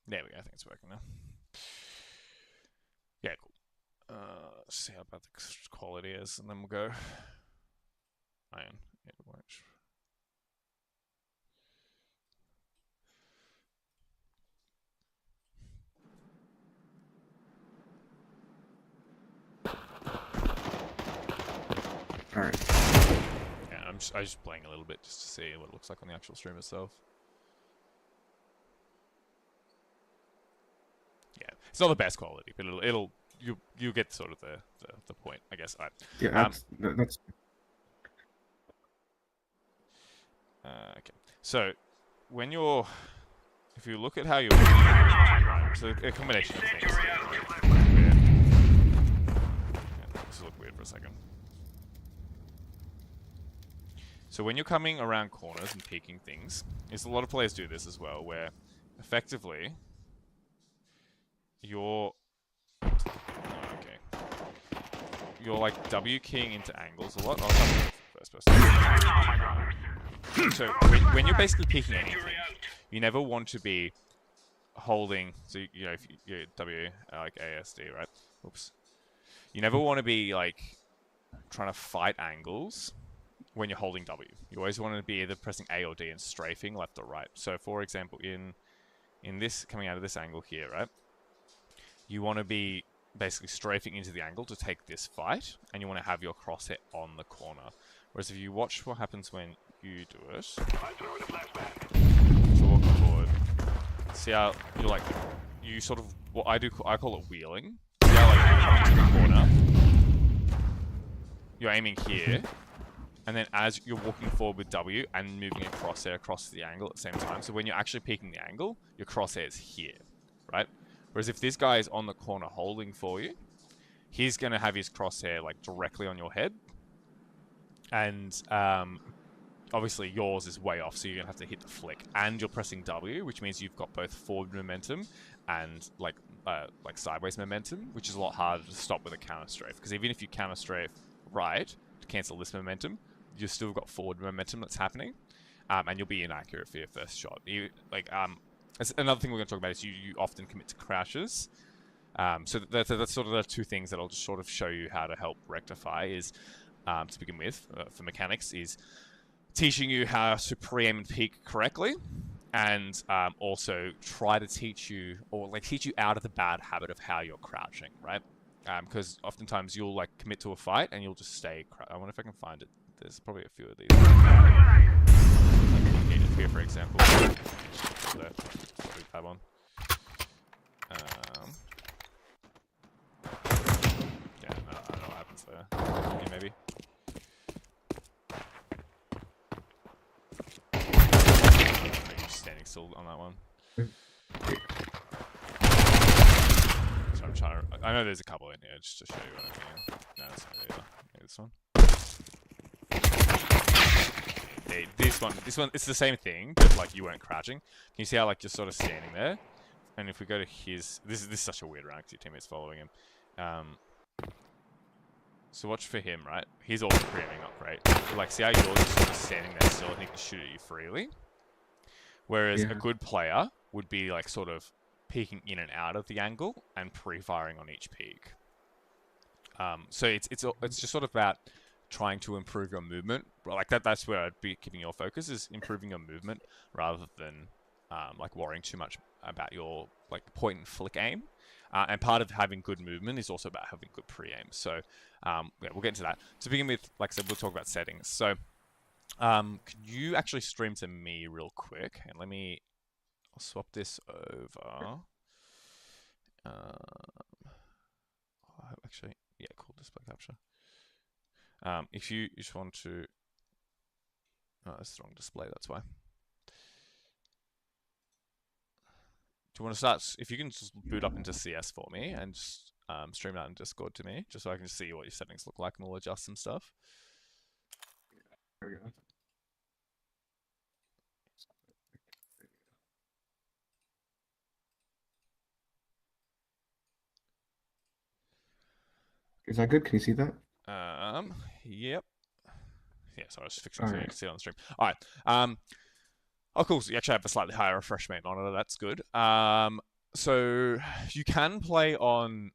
There we go. I think it's working now. Yeah, cool. See how bad the quality is, and then we'll go. Iron. Yeah, it works. All right. Yeah, I was just playing a little bit just to see what it looks like on the actual stream itself. Yeah, it's not the best quality, but you get sort of the point, I guess. Yeah, that's. Okay. So if you look at how you're, right, so a combination of things. Yeah, this will look weird for a second. So when you're coming around corners and peeking things, a lot of players do this as well, where effectively you're like W keying into angles a lot. I'll start with first person. So when you're basically peeking anything, you never want to be holding. So if you W like ASD, right? Oops. You never want to be like trying to fight angles when you're holding W. You always want to be either pressing A or D and strafing left or right. So for example, in this coming out of this angle here, right? You want to be basically strafing into the angle to take this fight, and you want to have your crosshair on the corner. Whereas if you watch what happens when you do it, so walking forward, see how you sort of, I call it wheeling. See how like you're coming to the corner, you're aiming here, and then as you're walking forward with W and moving a crosshair across the angle at the same time, so when you're actually peeking the angle, your crosshair is here, right? Whereas if this guy is on the corner holding for you, he's going to have his crosshair like directly on your head. And obviously yours is way off, so you're going to have to hit the flick. And you're pressing W, which means you've got both forward momentum and like sideways momentum, which is a lot harder to stop with a counter strafe. Because even if you counter strafe right to cancel this momentum, you've still got forward momentum that's happening. And you'll be inaccurate for your first shot. Another thing we're going to talk about is you often commit to crashes. So that's sort of the two things that I'll just sort of show you how to help rectify is, to begin with, for mechanics, is teaching you how to pre-aim and peek correctly, and also try to teach you out of the bad habit of how you're crouching, right? Because oftentimes you'll like commit to a fight and you'll just stay. I wonder if I can find it. There's probably a few of these. Here, for example. Tab on. Yeah, I don't know what happens there. Yeah, maybe. Maybe just standing still on that one. So I'm trying to. I know there's a couple in here just to show you what I mean. No, that's not either. Maybe this one. Hey, this one, it's the same thing, but like you weren't crouching. Can you see how like you're sort of standing there? And if we go to his, this is such a weird round because your teammate's following him. So watch for him, right? He's also pre-aiming up, right? But like, see how you're just sort of standing there still and he can shoot at you freely? Whereas a good player would be like sort of peeking in and out of the angle and pre-firing on each peek. So it's just sort of about trying to improve your movement. Like that's where I'd be giving your focus, is improving your movement rather than like worrying too much about your like point and flick aim. And part of having good movement is also about having good pre-aim. So yeah, we'll get into that. To begin with, like I said, we'll talk about settings. So can you actually stream to me real quick? And I'll swap this over. Actually, yeah, cool, display capture. If you just want to, oh, that's the wrong display, that's why. Do you want to start, if you can just boot up into CS for me and just stream that in Discord to me, just so I can see what your settings look like and we'll adjust some stuff. There we go. Is that good? Can you see that? Yep. Yeah, sorry, I was fixing so you can see it on the stream. All right. Oh, cool. So you actually have a slightly higher refresh rate monitor. That's good. So you can play on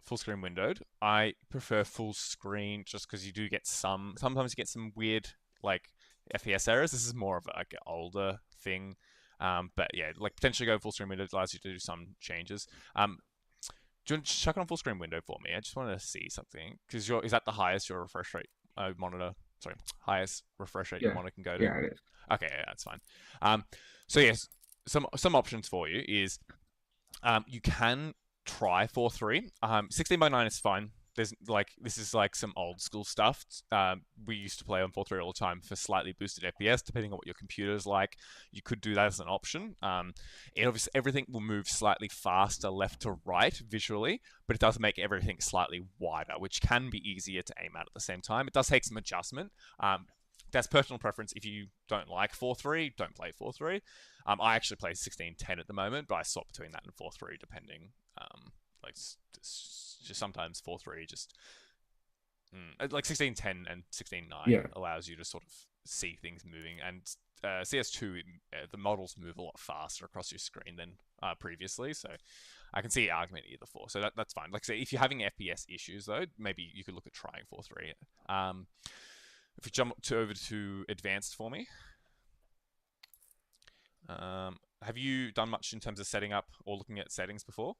full screen windowed. I prefer full screen just because you do get sometimes you get some weird like FPS errors. This is more of like an older thing. But yeah, like potentially go full screen windowed allows you to do some changes. Do you want to chuck it on full screen window for me? I just want to see something because is that the highest your refresh rate monitor? Sorry, highest refresh rate your Yeah. monitor can go to. Yeah, it is. Okay, yeah, that's fine. So yes, some options for you is you can try 4:3. 16 by 9 is fine. There's like this is like some old school stuff. We used to play on 4:3 all the time for slightly boosted FPS, depending on what your computer's like. You could do that as an option. It obviously everything will move slightly faster left to right visually, but it does make everything slightly wider, which can be easier to aim at the same time. It does take some adjustment. That's personal preference. If you don't like 4:3, don't play 4:3. I actually play 16:10 at the moment, but I swap between that and 4:3 depending. Like just sometimes 4:3 just like 16:10 and 16:9 Yeah. allows you to sort of see things moving, and CS2 the models move a lot faster across your screen than previously, so I can see the argument either for. So that's fine. Like I say, if you're having FPS issues though, maybe you could look at trying 4:3. If you jump over to advanced for me. Have you done much in terms of setting up or looking at settings before?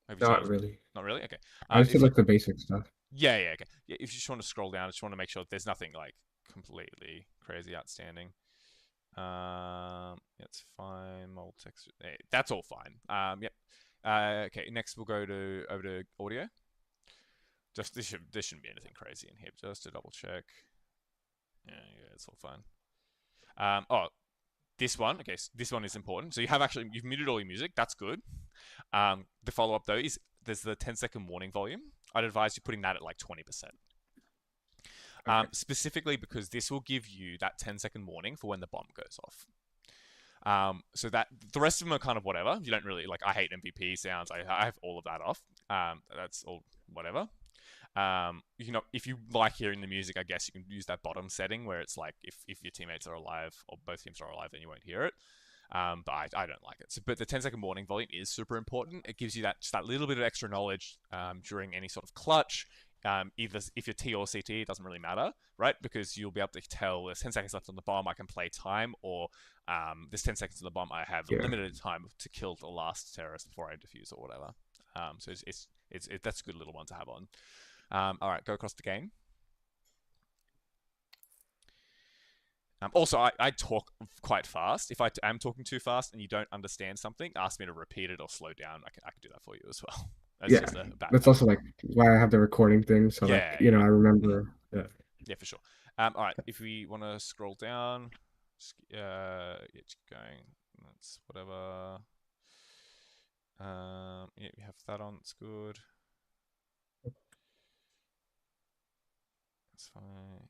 Have you Not changed? really. Not really. Okay. I just did If you, like the basic stuff. yeah. Okay. Yeah. If you just want to scroll down, I just want to make sure there's nothing like completely crazy outstanding. It's fine. Mold text. That's all fine. Yep. Okay. Next, we'll go to over to audio. Just this shouldn't be anything crazy in here. Just to double check. Yeah. It's all fine. Oh, this one, okay, so this one is important. So you've muted all your music. That's good. The follow up though is there's the 10-second warning volume. I'd advise you putting that at like 20%. Okay. Specifically because this will give you that 10-second warning for when the bomb goes off. So that the rest of them are kind of whatever. You don't really like. I hate MVP sounds. I have all of that off. That's all whatever. If you like hearing the music, I guess you can use that bottom setting where it's like if your teammates are alive or both teams are alive, then you won't hear it. But I don't like it. So, but the 10-second warning volume is super important. It gives you that little bit of extra knowledge during any sort of clutch. Either if you're T or CT, it doesn't really matter, right? Because you'll be able to tell there's 10 seconds left on the bomb, I can play time, or there's 10 seconds on the bomb, I have Yeah. limited time to kill the last terrorist before I defuse or whatever. So that's a good little one to have on. All right, go across the game. Also, I talk quite fast. If I am talking too fast and you don't understand something, ask me to repeat it or slow down. I can do that for you as well. That's Yeah. just a bad That's habit. also like why I have the recording thing. So like, Yeah. I remember. Yeah. Yeah, for sure. All right, if we want to scroll down, yeah, keep going. That's whatever. Yeah, we have that on. It's good. That's fine.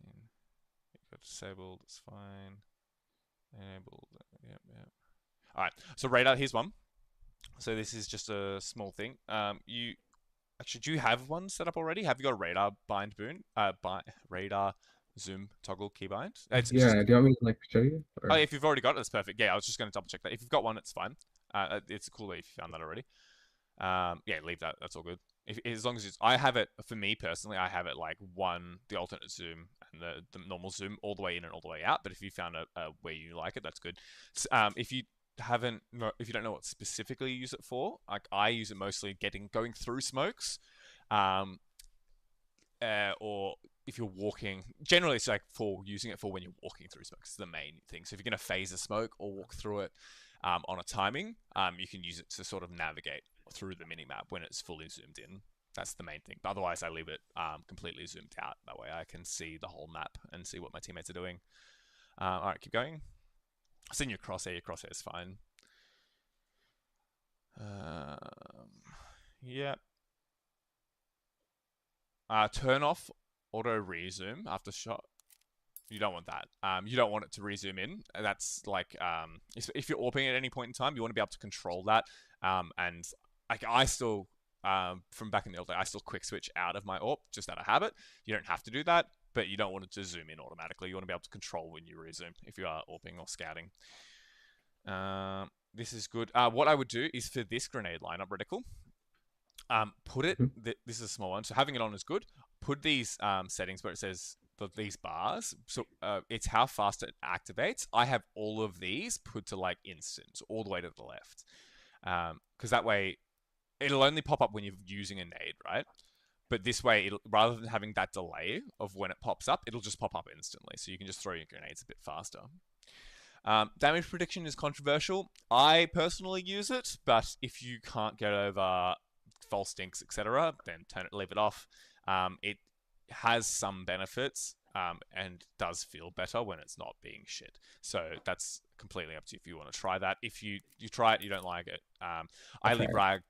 You've got disabled. It's fine. Enabled. Yep. All right. So radar. Here's one. So this is just a small thing. You actually do you have one set up already? Have you got a radar bind boon? Radar zoom toggle keybind. It's just Yeah. Do you want me to like show you? oh, Or if you've already got it, that's perfect. Yeah, I was just going to double check that. If you've got one, it's fine. It's cool that if you found that already. Yeah, leave that. That's all good. As long as I have it for me personally, I have it like the alternate zoom and the normal zoom all the way in and all the way out. But if you found a way you like it, that's good. If you if you don't know what specifically you use it for, like I use it mostly going through smokes, or if you're walking. Generally, it's like for using it for when you're walking through smokes. It's the main thing. So if you're going to phase a smoke or walk through it on a timing, you can use it to sort of navigate through the minimap when it's fully zoomed in. That's the main thing. But otherwise, I leave it completely zoomed out. That way, I can see the whole map and see what my teammates are doing. All right, keep going. Send your crosshair. Your crosshair is fine. Yeah. Turn off auto rezoom after shot. You don't want that. You don't want it to rezoom in. That's like if you're AWPing at any point in time, you want to be able to control that. And like I still from back in the old day, I still quick switch out of my AWP just out of habit. You don't have to do that, but you don't want it to zoom in automatically. You want to be able to control when you resume if you are AWPing or scouting. this is good. What I would do is for this grenade lineup reticle, put it. Mhm. This is a small one, so having it on is good. Put these settings where it says these bars. So it's how fast it activates. I have all of these put to like instant, all the way to the left, because that way it'll only pop up when you're using a nade, right? But this way, rather than having that delay of when it pops up, it'll just pop up instantly. So you can just throw your grenades a bit faster. Damage prediction is controversial. I personally use it, but if you can't get over false stinks, etc., then leave it off. It has some benefits and does feel better when it's not being shit. So that's completely up to you if you want to try that. If you try it, you don't like it. I'll I try leave it. rag.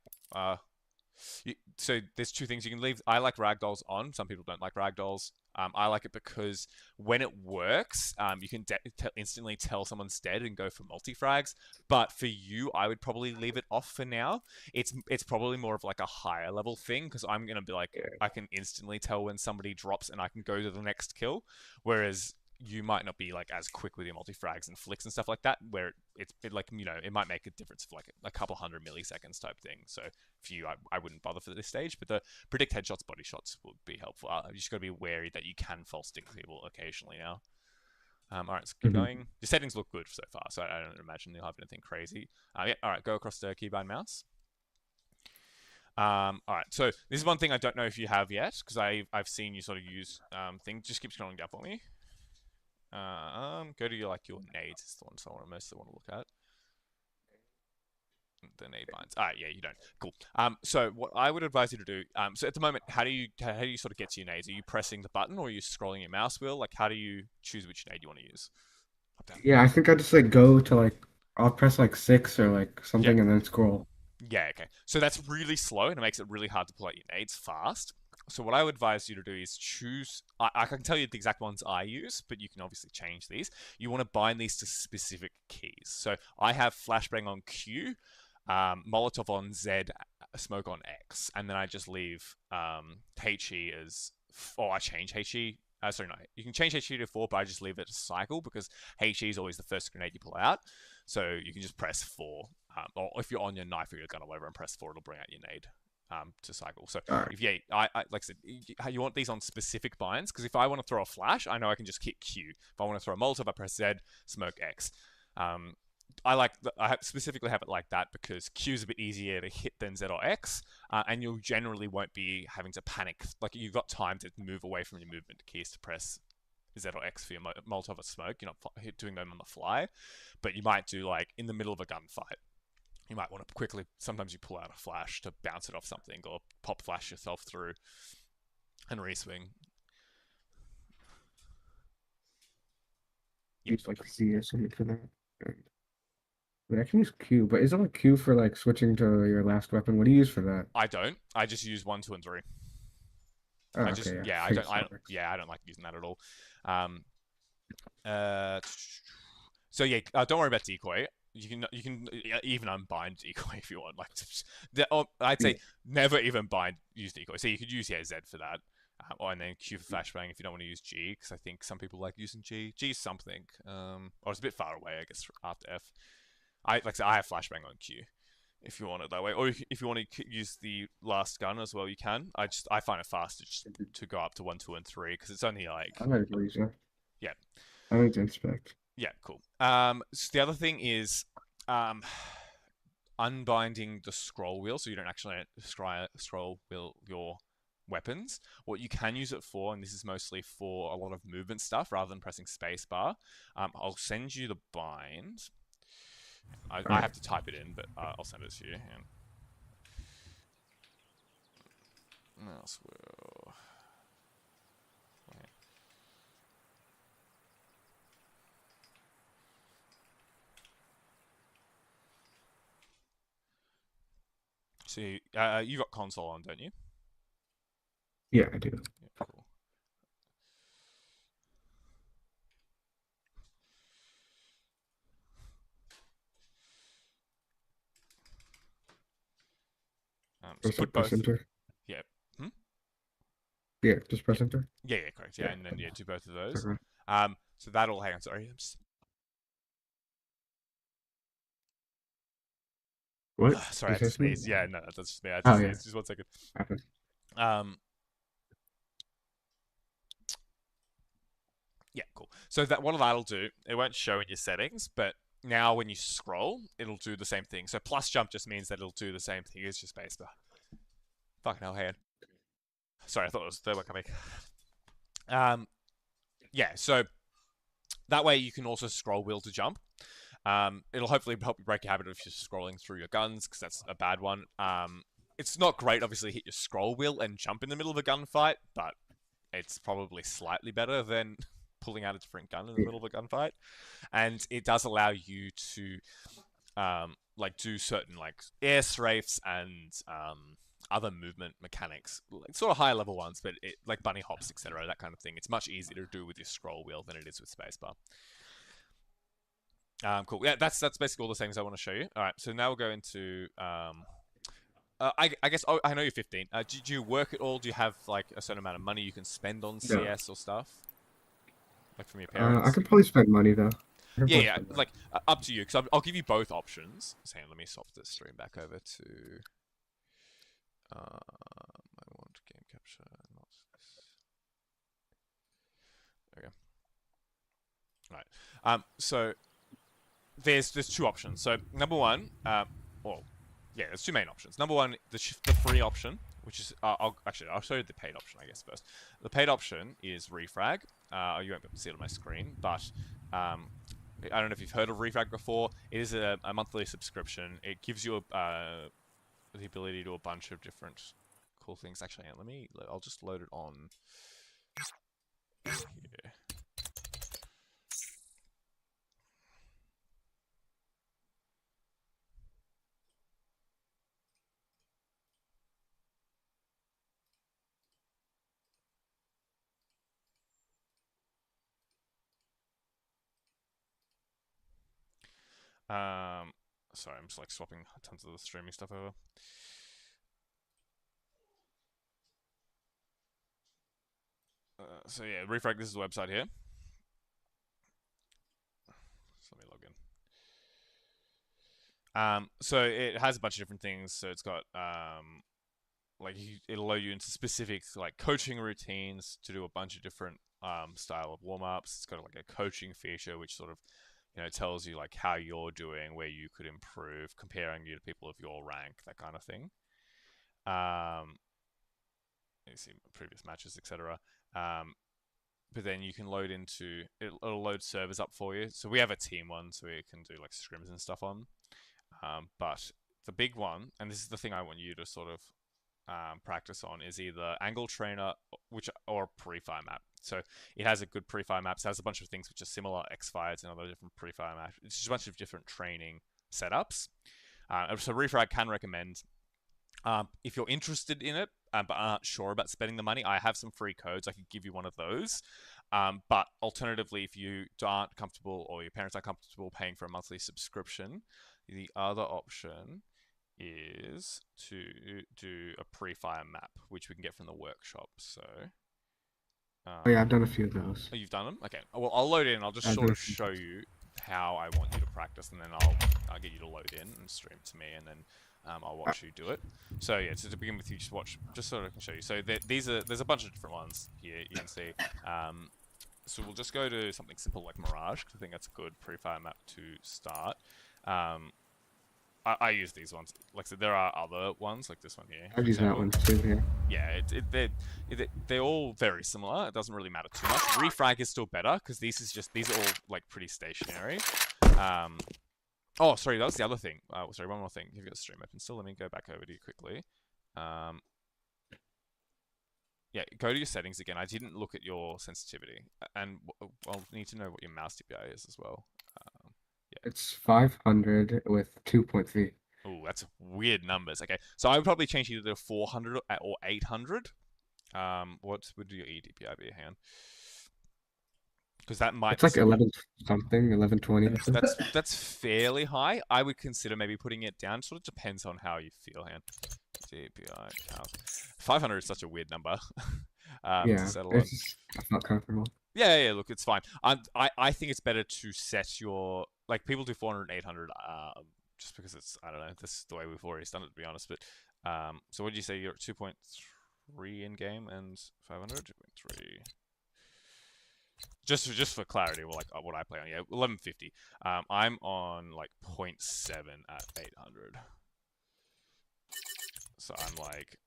So there's two things you can leave. I like ragdolls on. Some people don't like ragdolls. I like it because when it works, you can instantly tell someone's dead and go for multi-frags. But for you, I would probably leave it off for now. It's probably more of like a higher level thing because I'm gonna be like Yeah. I can instantly tell when somebody drops and I can go to the next kill. Whereas you might not be like as quick with your multi-frags and flicks and stuff like that, where like it might make a difference for like a couple hundred milliseconds type thing. So for you, I wouldn't bother for this stage, but the predict headshots, body shots would be helpful. You just got to be wary that you can false stick people occasionally now. All right, let's keep Mhm. going. Your settings look good so far, so I don't imagine you'll have anything crazy. Yeah, all right, go across the keyboard and mouse. All right, so this is one thing I don't know if you have yet because I've seen you sort of use thing. Just keep scrolling down for me. Go to your nades. It's the one I mostly want to look at. The nade binds. Yeah, you don't. Cool. So what I would advise you to do. So at the moment, how do you sort of get to your nades? Are you pressing the button or are you scrolling your mouse wheel? Like, how do you choose which nade you want to use? Up down. Yeah, I think I just like go to like I'll press like six or like Yeah. something and then scroll. Yeah. Okay. So that's really slow and it makes it really hard to pull out your nades fast. So what I would advise you to do is choose. I can tell you the exact ones I use, but you can obviously change these. You want to bind these to specific keys. So I have flashbang on Q, Molotov on Z, smoke on X, and then I just leave HE as. I change HE. Sorry, no. You can change HE to 4, but I just leave it to cycle because HE is always the first grenade you pull out. So you can just press 4. Or if you're on your knife or your gun or whatever and press 4, it'll bring out your nade. To cycle. So All right. if like I said, you want these on specific binds because if I want to throw a flash, I know I can just hit Q. If I want to throw a Molotov, I press Z, smoke X. Um, I specifically have it like that because Q is a bit easier to hit than Z or X, and you generally won't be having to panic. Like you've got time to move away from your movement keys to press Z or X for your Molotov or smoke. You're not doing them on the fly, but you might do like in the middle of a gunfight. You might want to quickly. Sometimes you pull out a flash to bounce it off something, or pop flash yourself through and reswing. Yep. Use like Z or something for that. I can use Q, but isn't like Q for like switching to your last weapon? What do you use for that? I don't. I just use 1, 2, and 3. Oh, I okay, just yeah. yeah. I guess I that don't. works. Yeah, I don't like using that at all. Um. Uh. So yeah. Don't worry about decoy. You can even unbind decoy if you want. Like, I'd Yeah. say never even use decoy. So you could use Z for that. And then Q for flashbang if you don't want to use G, because I think some people like using G. G is something, or it's a bit far away, I guess, after F. Like I said, I have flashbang on Q if you want it that way, or if you want to use the last gun as well, you can. I find it faster just to go up to 1, 2, and 3 because it's only like I like Lisa. yeah, I like to inspect. yeah, cool. So the other thing is um unbinding the scroll wheel so you don't actually scroll wheel your weapons. What you can use it for, and this is mostly for a lot of movement stuff rather than pressing spacebar. I'll send you the bind. All I right. have to type it in, but I'll send it to you. And mouse wheel. Wait. So you got console on, don't you? Yeah, I do. Yeah, cool. So Press put like press both. enter. Yeah. Hmm? Yeah, just Yeah. press enter. Yeah, correct. Yeah, Yeah. and then yeah, do both of those. Okay. So that'll hang on. Sorry, I'm just What? Sorry, I You had to say sneeze. something? Yeah, no, that's just me. I had to Oh yeah. sneeze. Just 1 second. Okay. Um, yeah, cool. So that what that'll do, it won't show in your settings, but now when you scroll, it'll do the same thing. So plus jump just means that it'll do the same thing as your spacebar. Fucking hell, hand. Sorry, I thought it was third one coming. Um, yeah, so that way you can also scroll wheel to jump. It'll hopefully help you break your habit of just scrolling through your guns, because that's a bad one. It's not great, obviously, hit your scroll wheel and jump in the middle of a gunfight, but it's probably slightly better than pulling out a different gun in the Yeah. middle of a gunfight. And it does allow you to like do certain like air strafes and other movement mechanics, like sort of higher level ones, but like bunny hops, etc., that kind of thing. It's much easier to do with your scroll wheel than it is with spacebar. Cool. Yeah, that's basically all the things I want to show you. All right, so now we'll go into. I guess I know you're 15. Do you work at all? Do you have like a certain amount of money you can spend on No. CS or stuff, like from your I parents? could probably spend money though. I could Yeah, probably yeah. spend money. Like up to you, because I'll give you both options. So hang on, let me swap the stream back over to. I want game capture, not this. There we go. Right. So there's two options. So number one, well, yeah, there's two main options. Number one, the free option, which is I'll show you the paid option, I guess, first. The paid option is refrag. You won't be able to see it on my screen, but I don't know if you've heard of refrag before. It is a monthly subscription. It gives you the ability to do a bunch of different cool things. Actually, I'll just load it on here. Um, sorry, I'm just like swapping tons of the streaming stuff over. So yeah, refrag. This is the website here. So let me log in. So it has a bunch of different things. So it's got like it'll load you into specific like coaching routines to do a bunch of different style of warm ups. It's got like a coaching feature which sort of tells you like how you're doing, where you could improve, comparing you to people of your rank, that kind of thing. You see previous matches, etc. But then you can load into it'll load servers up for you. So we have a team one, so we can do like scrims and stuff on. But the big one, and this is the thing I want you to sort of practice on, is either Angle Trainer or pre-fire map. So it has a good pre-fire maps. It has a bunch of things which are similar X-Fires and other different pre-fire maps. It's just a bunch of different training setups. So Refrag can recommend. If you're interested in it, but aren't sure about spending the money, I have some free codes. I could give you one of those. But alternatively, if you aren't comfortable or your parents aren't comfortable paying for a monthly subscription, the other option is to do a pre-fire map, which we can get from the workshop. So, Oh yeah, I've done a few of those. oh, you've done them? Okay. Well, I'll load in. I'll just I've sort done a of few. show you how I want you to practice, and then I'll get you to load in and stream to me, and then I'll watch you do it. So yeah, so to begin with, you just watch, just so I can show you. So there's a bunch of different ones here. You can see. So we'll just go to something simple like Mirage, because I think that's a good pre-fire map to start. I use these ones. Like I said, there are other ones, like this one here, I've for used that example. one too. Yeah. Yeah, they're all very similar. It doesn't really matter too much. Refrag is still better, because these are all like pretty stationary. Oh, sorry, that was the other thing. Sorry, one more thing. You've got the stream open still. Let me go back over to you quickly. Yeah, go to your settings again. I didn't look at your sensitivity, and I'll need to know what your mouse DPI is as well. Yeah. It's 500 with 2.3. Oh, that's weird numbers. Okay, so I would probably change either to 400 or 800. What would your eDPI be, Han? Because that might It's like be 11 something, 1120. that's fairly high. I would consider maybe putting it down. Sort of depends on how you feel, Han. DPI count. 500 is such a weird number to Yeah, settle on. it's just, I felt comfortable. Yeah, look, it's fine. I think it's better to set your, like, people do 400 and 800 just because it's, I don't know, this is the way we've always done it, to be honest. But so what did you say? You're at 2.3 in game and 500. 2.3. Just for clarity, well, like what I play on, yeah, 1150. I'm on like 0.7 at 800. So I'm like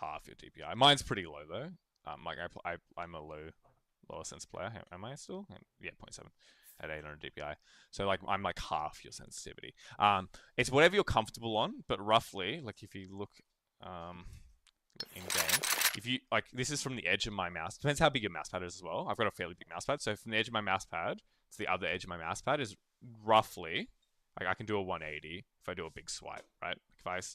half your DPI. Mine's pretty low though. Like I'm a lower sense player. Am I still? Yeah, 0.7 at 800 DPI. So like I'm like half your sensitivity. It's whatever you're comfortable on, but roughly, like if you look in game, if you like, this is from the edge of my mouse. Depends how big your mouse pad is as well. I've got a fairly big mouse pad, so from the edge of my mouse pad to the other edge of my mouse pad is roughly, like I can do a 180 if I do a big swipe, right?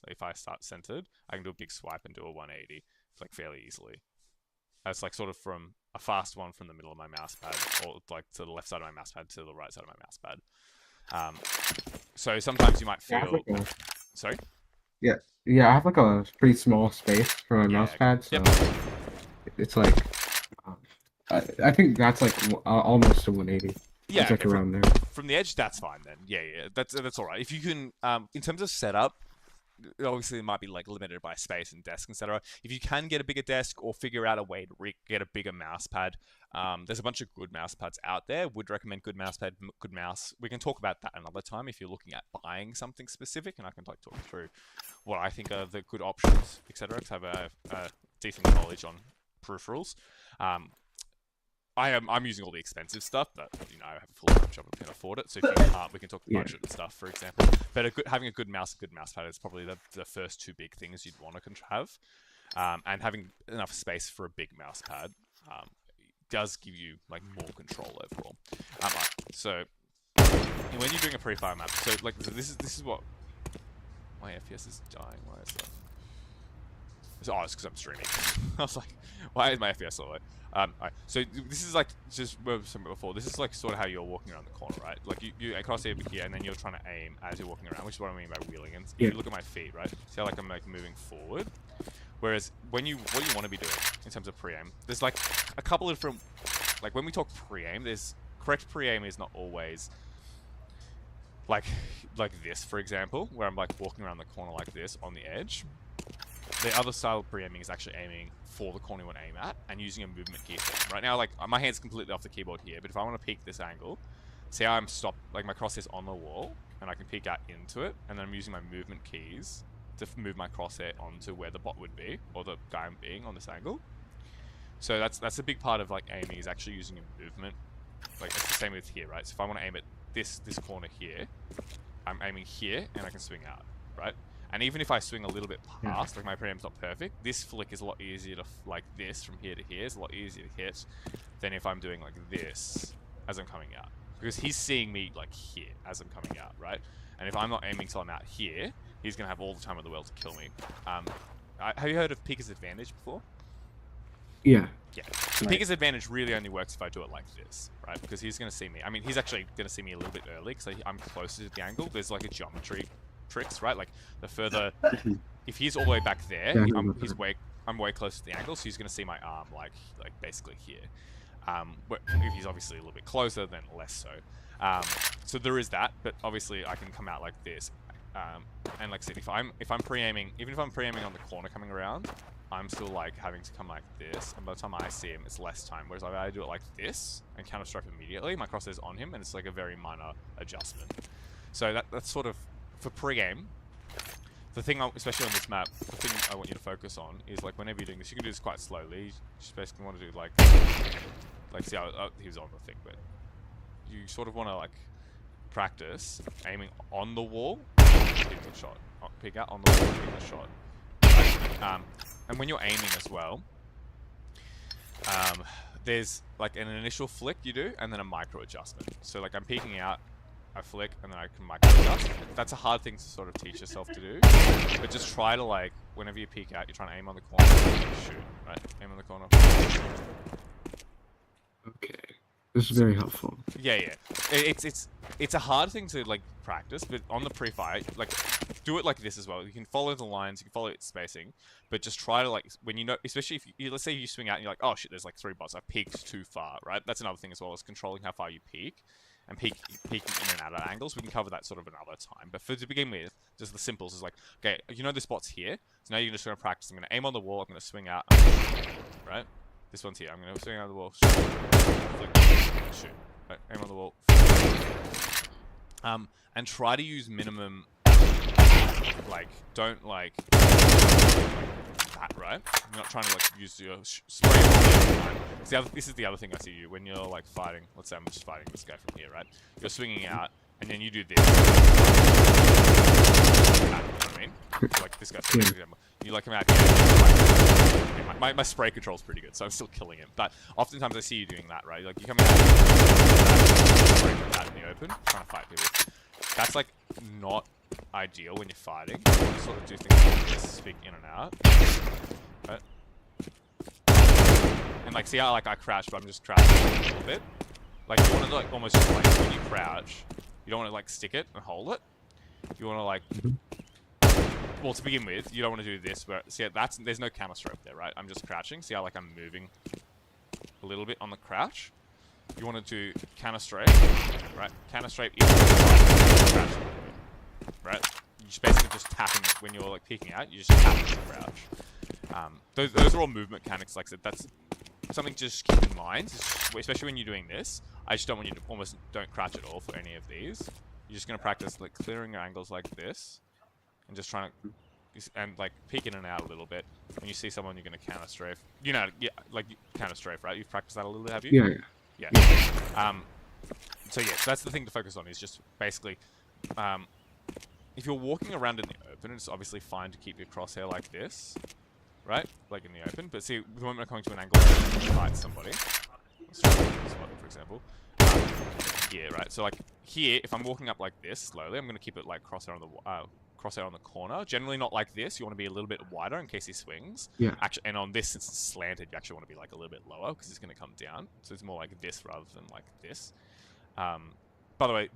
If I start centered, I can do a big swipe and do a 180 like fairly easily. That's like sort of from a fast one from the middle of my mouse pad, or like to the left side of my mouse pad to the right side of my mouse pad. So sometimes you might feel. Sorry. Yeah, yeah, I have like a pretty small space for my Yeah. mouse pad, so Yep. it's like um, I think that's like almost a 180. Yeah. It's like Okay, around there. from the edge, that's fine then. Yeah. That's all right. If you can, in terms of setup, obviously it might be like limited by space and desk, etc. If you can get a bigger desk or figure out a way to get a bigger mouse pad, there's a bunch of good mouse pads out there. Would recommend good mouse pad, good mouse. We can talk about that another time if you're looking at buying something specific, and I can like talk you through what I think are the good options, etc. To have a decent knowledge on peripherals. I'm using all the expensive stuff, but you know I have a full time job and can afford it. So if you can't, we can talk budget and stuff, for example. But having a good mouse pad is probably the first two big things you'd want to have. And having enough space for a big mouse pad does give you like more control overall. Right, so when you're doing a pre-fire map, so like this is what my FPS is dying. Why is that? Oh, it's because I'm streaming. I was like, why is my FPS so low? Right. So this is like just what I was saying before. This is like sort of how you're walking around the corner, right? Like you cross over here, and then you're trying to aim as you're walking around, which is what I mean by wheeling. And if you look at my feet, right? See how like I'm like moving forward. Whereas what you want to be doing in terms of pre-aim, there's like a couple of different, like when we talk pre-aim, there's correct pre-aim is not always like this, for example, where I'm like walking around the corner like this on the edge. The other style of pre-aiming is actually aiming for the corner you want to aim at and using a movement key for aim. Right now, like my hand's completely off the keyboard here, but if I want to peek this angle, see how I'm stopped, like my crosshair's on the wall, and I can peek out into it, and then I'm using my movement keys to move my crosshair onto where the bot would be, or the guy I'm being on this angle. So that's a big part of like aiming, is actually using a movement. Like it's the same with here, right? So if I want to aim at this corner here, I'm aiming here, and I can swing out, right? And even if I swing a little bit past, like my pre-aim's not perfect, this flick is a lot easier to, like this from here to here is a lot easier to hit than if I'm doing like this as I'm coming out. Because he's seeing me like here as I'm coming out, right? And if I'm not aiming till I'm out here, he's going to have all the time in the world to kill me. Have you heard of Peeker's Advantage before? Yeah. Yeah. Peeker's Advantage really only works if I do it like this, right? Because he's going to see me. I mean, he's actually going to see me a little bit early because I'm closer to the angle. There's like a geometry tricks, right? Like the further, if he's all the way back there, I'm way closer to the angle, so he's going to see my arm like basically here. If he's obviously a little bit closer, then less so. So there is that, but obviously I can come out like this. And like I said, if I'm pre-aiming, even if I'm pre-aiming on the corner coming around, I'm still like having to come like this, and by the time I see him, it's less time. Whereas if I do it like this and counter-strike immediately, my crosshair's on him, and it's like a very minor adjustment. So that's sort of for pre-game. The thing, especially on this map, the thing I want you to focus on is like whenever you're doing this, you can do this quite slowly. You just basically want to do like see how he was on the thing, but you sort of want to like practice aiming on the wall, hitting the shot, peek out on the wall, hitting the shot. Right? And when you're aiming as well, there's like an initial flick you do, and then a micro adjustment. So like I'm peeking out, I flick, and then I can micro adjust. That's a hard thing to sort of teach yourself to do, but just try to like, whenever you peek out, you're trying to aim on the corner, shoot, right? Aim on the corner. Okay. This is very helpful. Yeah. It's a hard thing to like practice, but on the pre-fire, like do it like this as well. You can follow the lines, you can follow its spacing, but just try to like, when you know, especially if you, let's say you swing out and you're like, oh shit, there's like 3 bots, I peeked too far, right? That's another thing as well, is controlling how far you peek. and peeking in and out at angles. We can cover that sort of another time. But to begin with, just the simples is like, okay, you know the spot's here. So now you're just going to practice. I'm going to aim on the wall. I'm going to swing out. Right? This one's here. I'm going to swing out the wall. Shoot. Flick, shoot. Right? Aim on the wall. And try to use minimum, like, don't like that, right? You're not trying to like use your spray. This is the other thing I see you when you're like fighting. Let's say I'm just fighting this guy from here, right? You're swinging out, and then you do this. You know what I mean? So, like this guy. You like him out here. My spray control's pretty good, so I'm still killing him. But oftentimes I see you doing that, right? Like you come out out in the open, trying to fight people. That's like not ideal when you're fighting. You want to sort of do things like this, speak in and out. Right? And like see how like I crouch, but I'm just crouching a little bit. Like you want to like almost just like when you crouch, you don't want to like stick it and hold it. You want to like, well, to begin with, you don't want to do this. Where see there's no counter stroke there, right? I'm just crouching. See how like I'm moving a little bit on the crouch. You want to do counter strafe, right? Counter strafe is crouch, right? You just basically just tapping when you're like peeking out. You just tap the crouch. Those are all movement mechanics. Like I said, that's something to just keep in mind, especially when you're doing this. I just don't want you to almost don't crouch at all for any of these. You're just gonna practice like clearing your angles like this, and just trying to. And like peek in and out a little bit. When you see someone, you're gonna counter strafe. You know, yeah, like counter strafe, right? You've practiced that a little bit, have you? Yeah. Yeah. So yeah, that's the thing to focus on is just basically, if you're walking around in the open, it's obviously fine to keep your crosshair like this, right? Like in the open. But see, the moment I'm coming to an angle where you fight somebody, let's try this one, for example, here, right? So like here, if I'm walking up like this slowly, I'm going to keep it like crosshair on the corner. Generally not like this. You want to be a little bit wider in case he swings. Yeah. Actually, and on this, since it's slanted, you actually want to be like a little bit lower because it's going to come down. So it's more like this rather than like this. By the way,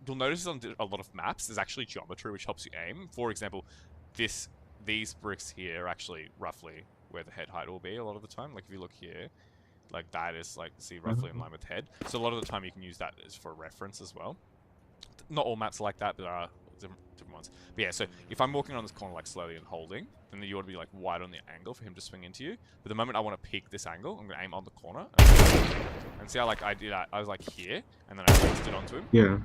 you'll notice on a lot of maps, there's actually geometry which helps you aim. For example, these bricks here are actually roughly where the head height will be a lot of the time. Like if you look here, like that is like, see, roughly in line with head. So a lot of the time you can use that as for reference as well. Not all maps are like that, but there are different ones. But yeah, so if I'm walking on this corner like slowly and holding, then you want to be like wide on the angle for him to swing into you. But the moment I want to peek this angle, I'm going to aim on the corner. And see how like I did that? I was like here, and then I adjusted onto him. Yeah.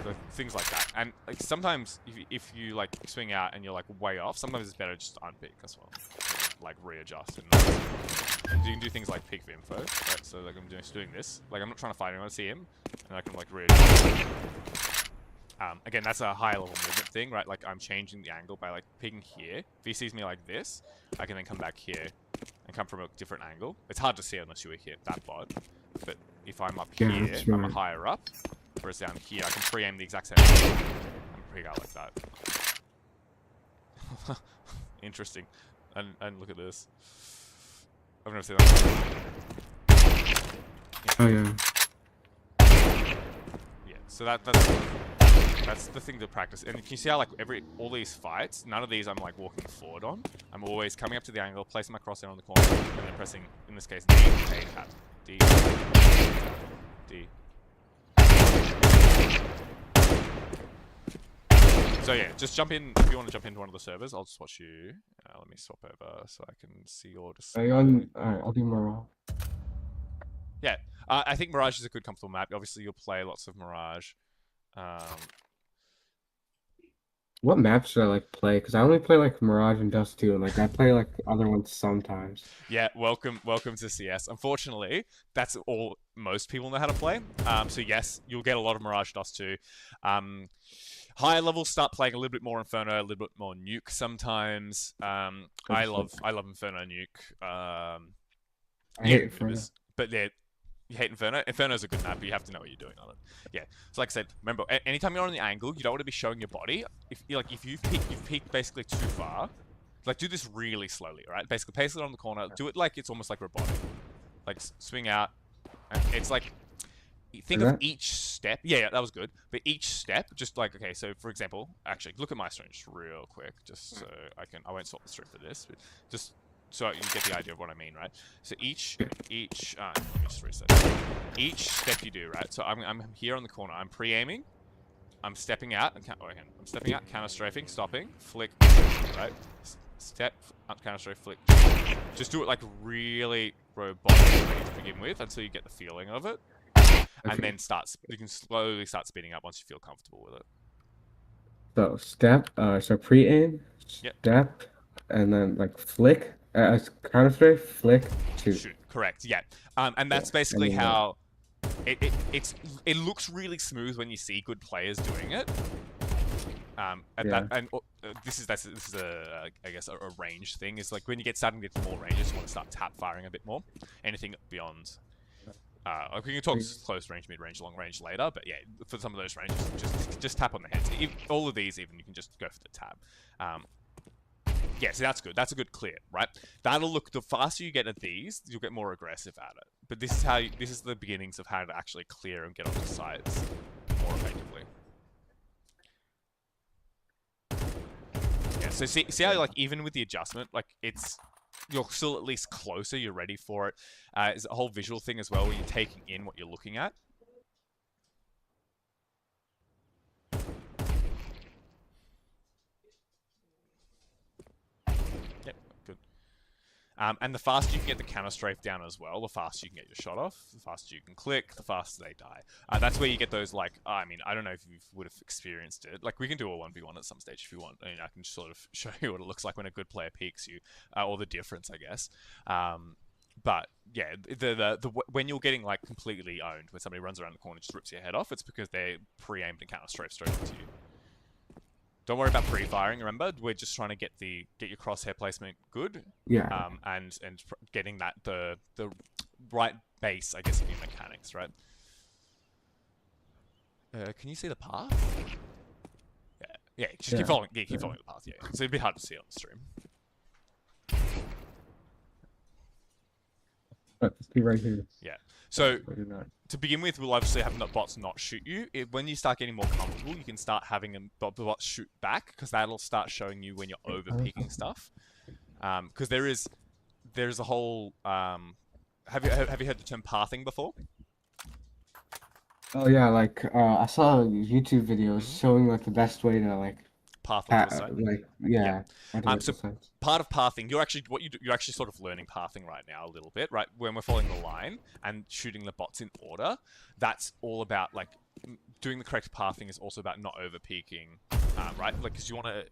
So things like that. And like sometimes if you like swing out and you're like way off, sometimes it's better just to unpeek as well. Like readjust and you can do things like peek for info, right? So like I'm just doing this. Like I'm not trying to fight anyone, I see him, and I can like readjust. Again, that's a high level movement thing, right? Like I'm changing the angle by like peeking here. If he sees me like this, I can then come back here and come from a different angle. It's hard to see unless you were here that bot. But if I'm up here, I'm higher up. Whereas down here, I can pre-aim the exact same angle and peek out like that. Interesting. And look at this. I've never seen that. Oh yeah. Yeah. So that's the thing to practice. And you see how like all these fights, none of these I'm like walking forward on. I'm always coming up to the angle, placing my crosshair on the corner, and then pressing, in this case, D, A, tap, D, D. So yeah, just jump in if you want to jump into one of the servers. I'll just watch you. Let me swap over so I can see your display. Alright, I'll do Mirage. Yeah, I think Mirage is a good comfortable map. Obviously, you'll play lots of Mirage. What maps should I like play? Because I only play like Mirage and Dust 2, and like I play like other ones sometimes. Yeah, welcome to CS. Unfortunately, that's all most people know how to play. So yes, you'll get a lot of Mirage Dust 2. Higher levels start playing a little bit more Inferno, a little bit more Nuke sometimes. I love Inferno Nuke. I hate Inferno. But you hate Inferno? Inferno's a good map, but you have to know what you're doing on it. Yeah. So like I said, remember, anytime you're on the angle, you don't want to be showing your body. If you've peeked basically too far, like do this really slowly, right? Basically, pace it on the corner. Do it like it's almost like robotic. Like swing out. And it's like, think of each step. Yeah, that was good. But each step, just like, okay, so for example, actually, look at my screen just real quick, just so I won't swap the stream for this, but just so you get the idea of what I mean, right? So Yeah. let me just reset. Each step you do, right? So I'm here on the corner. I'm pre-aiming. I'm stepping out. I'm stepping out, counter strafing, stopping, flick, right? Step, counter strafe, flick. Just do it like really robotically to begin with until you get the feeling of it, and Okay. then you can slowly start speeding up once you feel comfortable with it. So step, so pre-aim, Yep. step, and then like flick, counter straight, flick, shoot. Shoot. Correct. Yeah. And Yeah. that's And basically then how it looks really smooth when you see good players doing it. yeah. This is a I guess a range thing. Is like when you get starting to get more range, you just want to start tap firing a bit more. Anything beyond, we can talk close range, mid range, long range later. But yeah, for some of those ranges, just tap on the heads. All of these, even you can just go for the tab. Um, yeah, so that's good. That's a good clear, right? That'll look. The faster you get at these, you'll get more aggressive at it. But this is the beginnings of how to actually clear and get onto sites more effectively. Yeah, so see how like even with the adjustment, like you're still at least closer. You're ready for it. It's a whole visual thing as well, where you're taking in what you're looking at. Yep, good. And the faster you can get the counter strafe down as well, the faster you can get your shot off, the faster you can click, the faster they die. That's where you get those, like, I mean, I don't know if you would have experienced it. Like, we can do a 1v1 at some stage if you want. I mean, I can sort of show you what it looks like when a good player peeks you, or the difference, I guess. But yeah, when you're getting like completely owned, when somebody runs around the corner and just rips your head off, it's because they're pre-aimed and counter strafe straight into you. Don't worry about pre-firing. Remember, we're just trying to get your crosshair placement good, Yeah. and getting the right base, I guess, of your mechanics, right? Can you see the path? Yeah, yeah. Just keep Yeah. following. Yeah, keep Yeah. following the path. Yeah, it's a bit hard to see on the stream. But see right here. Yeah. Yeah, So maybe not. to begin with, we'll obviously have bots not shoot you. When you start getting more comfortable, you can start having the bots shoot back, because that'll start showing you when you're over peaking stuff. Because there's a whole have you heard the term pathing before? Oh yeah, like I saw YouTube videos Mm-hmm. showing like the best way to like Path onto a site. like Yeah. yeah, So identify sites. part of pathing, you're actually you're actually sort of learning pathing right now a little bit, right? When we're following the line and shooting the bots in order, that's all about like doing the correct pathing is also about not over peaking, right? Like because you want to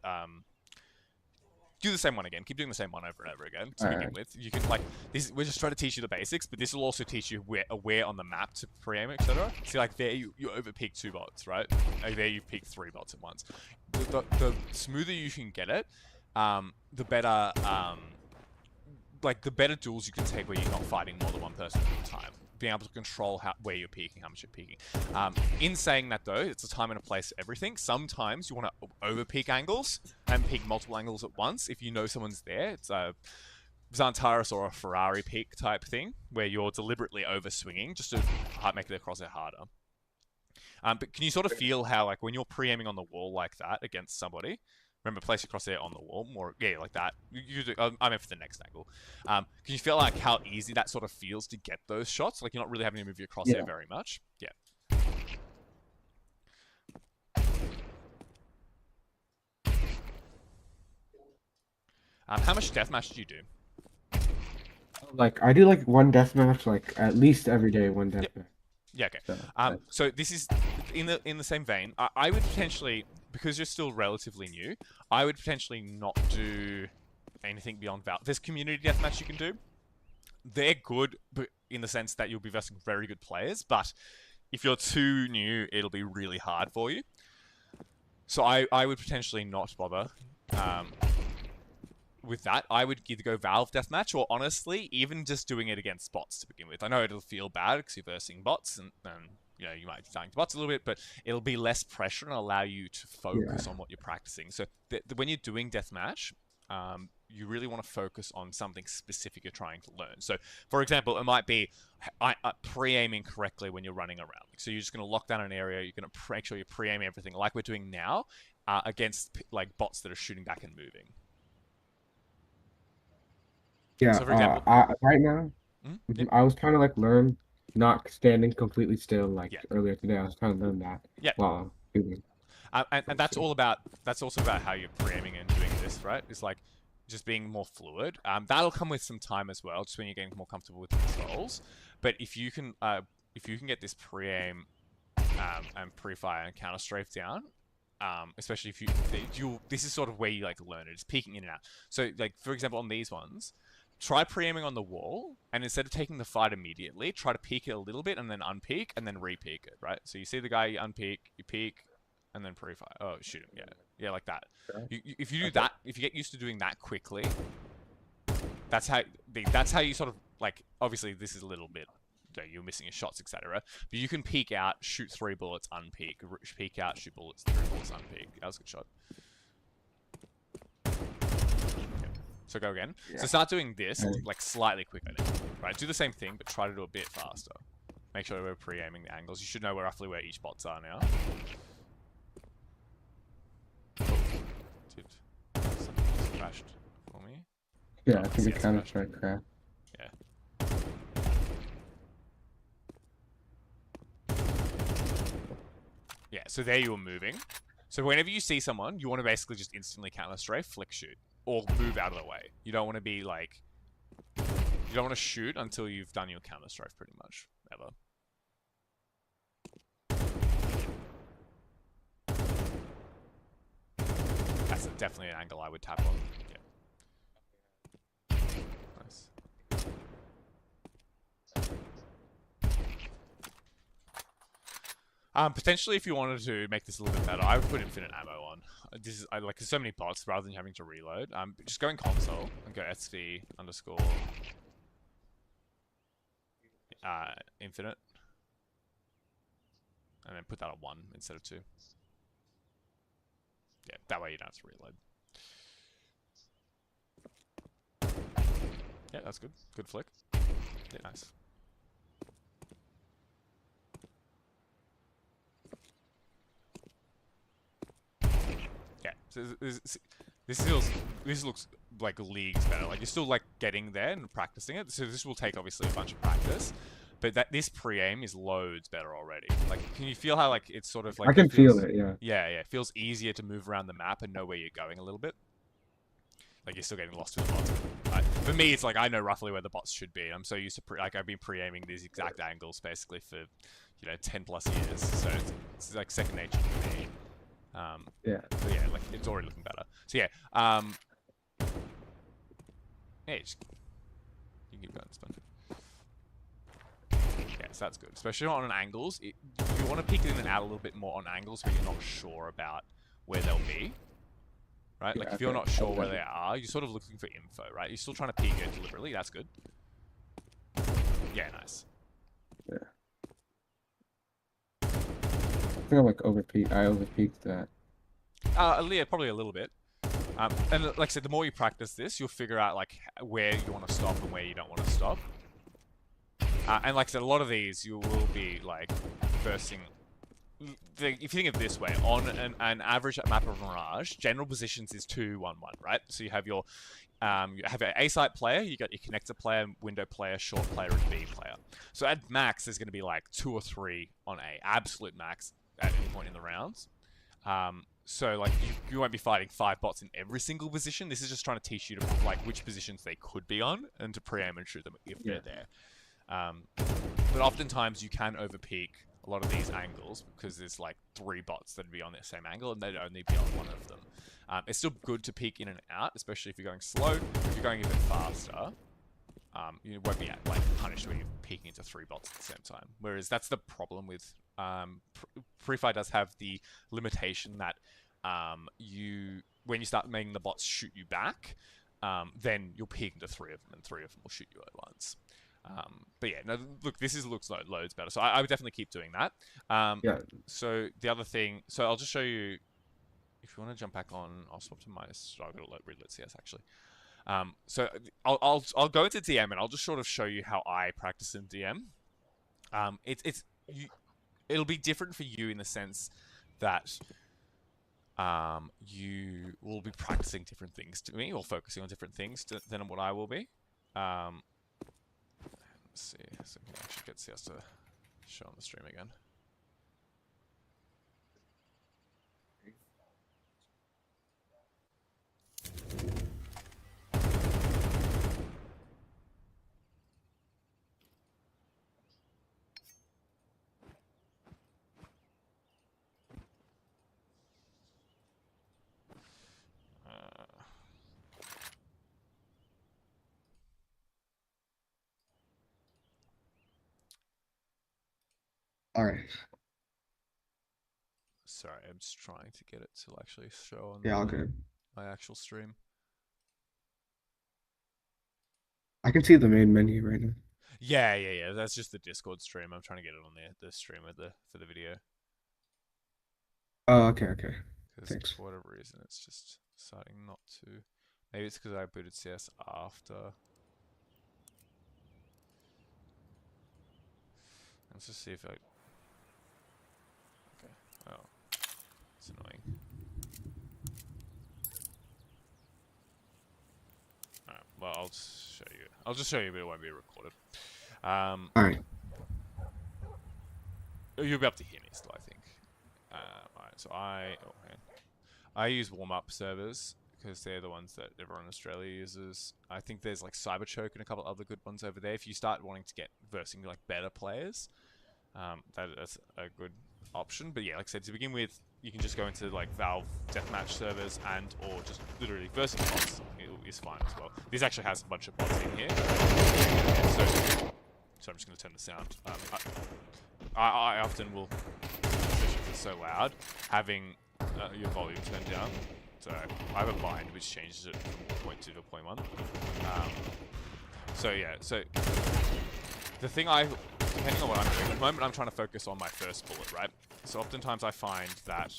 do the same one again. Keep doing the same one over and over again to All begin right. with. You can like this. We're just trying to teach you the basics, but this will also teach you where on the map to pre-aim, etc. See, like there you over peak 2 bots, right? Like there you peak 3 bots at once. The smoother you can get it, the better. Like the better duels you can take where you're not fighting more than one person at a time. Being able to control where you're peaking, how much you're peaking. In saying that though, it's a time and a place for everything. Sometimes you want to over peak angles and peak multiple angles at once. If you know someone's there, it's a Xantaris or a Ferrari peak type thing where you're deliberately over swinging just to make the crosshair harder. But can you sort of feel how like when you're pre-aiming on the wall like that against somebody? Remember, place your crosshair on the wall, more yeah, like that. I meant for the next angle. Can you feel like how easy that sort of feels to get those shots? Like you're not really having to move your crosshair Yeah. very much. Yeah. How much deathmatch do you do? Like I do like one deathmatch like at least every day one Yep. deathmatch. Yeah. Okay. So So this is in the same vein. I would potentially, because you're still relatively new, I would potentially not do anything beyond Val. There's community deathmatch you can do. They're good, but in the sense that you'll be versing very good players. But if you're too new, it'll be really hard for you. So I would potentially not bother with that. I would either go Valve Deathmatch or honestly, even just doing it against bots to begin with. I know it'll feel bad because you're versing bots and you know, you might be dying to bots a little bit, but it'll be less pressure and allow you to yeah. focus on what you're practicing. So when you're doing deathmatch, you really want to focus on something specific you're trying to learn. So, for example, it might be pre-aiming correctly when you're running around. So you're just going to lock down an area. You're going to make sure you're pre-aiming everything like we're doing now against like bots that are shooting back and moving. Yeah, So for example, right now, yep, I was trying to like learn not standing completely still like yeah, earlier today. I was trying to learn that yeah. while doing And things that's too. all about that's also about how you're preaming and doing this, right? It's like just being more fluid. That'll come with some time as well, just when you're getting more comfortable with the controls. But if you can get this pre-aim and pre-fire and counter strafe down, especially if you this is sort of where you like learn it. It's peeking in and out. So like for example on these ones, try pre-aiming on the wall, and instead of taking the fight immediately, try to peek it a little bit and then unpeek and then re-peek it. Right. So you see the guy, you unpeek, you peek, and then pre-fire. Oh, shoot him. Yeah, yeah, like that. Okay. If you do Okay. that, if you get used to doing that quickly, that's how you sort of like. Obviously, this is a little bit. You're missing your shots, etc. But you can peek out, shoot 3 bullets, unpeek, peek out, shoot bullets, 3 bullets, unpeek. That was a good shot. Okay. So go again. So Yeah. start doing this I- like slightly quicker. Right, do the same thing, but try to do a bit faster. Make sure we're pre-aiming the angles. You should know roughly where each bots are now. Did something just crashed for me? Yeah, Oh, I my think the CS Counter crashed. Strike crap. Yeah. Yeah, so there you were moving. So whenever you see someone, you want to basically just instantly counter strafe, flick shoot, or move out of the way. You don't want to be like, you don't want to shoot until you've done your counter strafe, pretty much ever. That's definitely an angle I would tap on. Yeah, nice. Potentially, if you wanted to make this a little bit better, I would put infinite ammo on. This is I like there's so many bots rather than having to reload. Just go in console and go SV underscore infinite, and then put that on 1 instead of 2. Yeah, that way you don't have to reload. Yeah, that's good. Good flick. Yeah, nice. Yeah, so this looks like leagues better. Like you're still like getting there and practicing it. So this will take obviously a bunch of practice, but this pre-aim is loads better already. Like, can you feel how like it's sort of I like it can feel feels? it, yeah. Yeah, yeah, it feels easier to move around the map and know where you're going a little bit. Like you're still getting lost with the bots. For me, it's like I know roughly where the bots should be. I'm so used to like I've been pre-aiming these exact angles basically for 10 plus years. So it's like second nature for me. Yeah. So yeah, like it's already looking better. So yeah, yeah, just, you can keep going. It's fun. Yeah, so that's good, especially on angles. You want to peek in and out a little bit more on angles where you're not sure about where they'll be. Right? Yeah, Like if you're okay. not sure where they are, you're sort of looking for info, right? You're still trying to peek it deliberately. That's good. Yeah, nice. Yeah. I think I'm like overpeaked. I overpeaked that. Yeah, probably a little bit. And like I said, the more you practice this, you'll figure out like where you want to stop and where you don't want to stop. And like I said, a lot of these you will be like bursting. If you think of it this way, on an average map of Mirage, general positions is 2-1-1, right? So you have your you have an A site player, you got your connector player, window player, short player, and B player. So at max, there's going to be like 2 or 3 on A, absolute max at any point in the rounds. So like you won't be fighting 5 bots in every single position. This is just trying to teach you to like which positions they could be on and to pre-aim and shoot them if Yeah. they're there. But oftentimes you can overpeak a lot of these angles because there's like 3 bots that'd be on the same angle and they'd only be on one of them. It's still good to peek in and out, especially if you're going slow. If you're going a bit faster, you won't be like punished when you're peeking into 3 bots at the same time. Whereas that's the problem with Pre-Fire does have the limitation that when you start making the bots shoot you back, then you'll peek into 3 of them and 3 of them will shoot you at once. But yeah, no, look, this looks loads better. So I would definitely keep doing that. Yeah. So the other thing, so I'll just show you. If you want to jump back on, I'll swap to my. I've got to reload CS actually. So I'll go into DM and I'll just sort of show you how I practice in DM. It'll be different for you in the sense that you will be practicing different things to me or focusing on different things than what I will be. Let's see, so we can actually get CS to show on the stream again. All right. Sorry, I'm just trying to get it to actually show on Yeah, okay. my actual stream. I can see the main menu right now. Yeah. That's just the Discord stream. I'm trying to get it on the stream for the video. Oh, okay. Because Thanks. for whatever reason, it's just deciding not to. Maybe it's because I booted CS after. Let's just see if I. Okay. Oh, it's annoying. Alright. Well, I'll just show you. I'll just show you, but it won't be recorded. All right. You'll be able to hear me still, I think. Alright. So I use warm-up servers because they're the ones that everyone in Australia uses. I think there's like Cyberchoke and a couple other good ones over there. If you start wanting to get versing like better players, that's a good option. But yeah, like I said, to begin with, you can just go into like Valve deathmatch servers or just literally versing bots is fine as well. This actually has a bunch of bots in here. So I'm just going to turn the sound. I often will, especially if it's so loud, having your volume turned down. So I have a bind which changes it from 0.2 to 0.1. So yeah, so the thing depending on what I'm doing, at the moment I'm trying to focus on my first bullet, right? So oftentimes I find that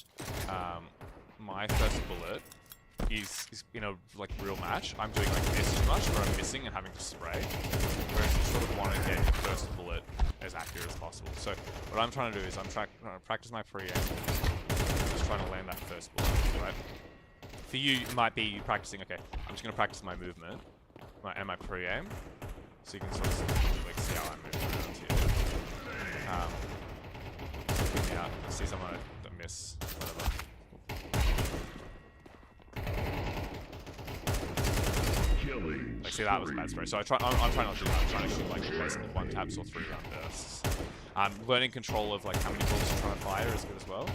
my first bullet is in a like real match, I'm doing like this too much, or I'm missing and having to spray. Whereas you sort of want to get your first bullet as accurate as possible. So what I'm trying to do is I'm trying to practice my pre-aim, just trying to land that first bullet, right? For you, it might be you practicing, okay, I'm just going to practice my movement and my pre-aim, so you can sort of like see how I move around here. Yeah, see someone that miss, whatever. Like, see, that was a bad spray. So I'm trying not to do that. I'm trying to shoot like basically one taps or 3 round bursts. Learning control of like how many bullets you're trying to fire is good as well.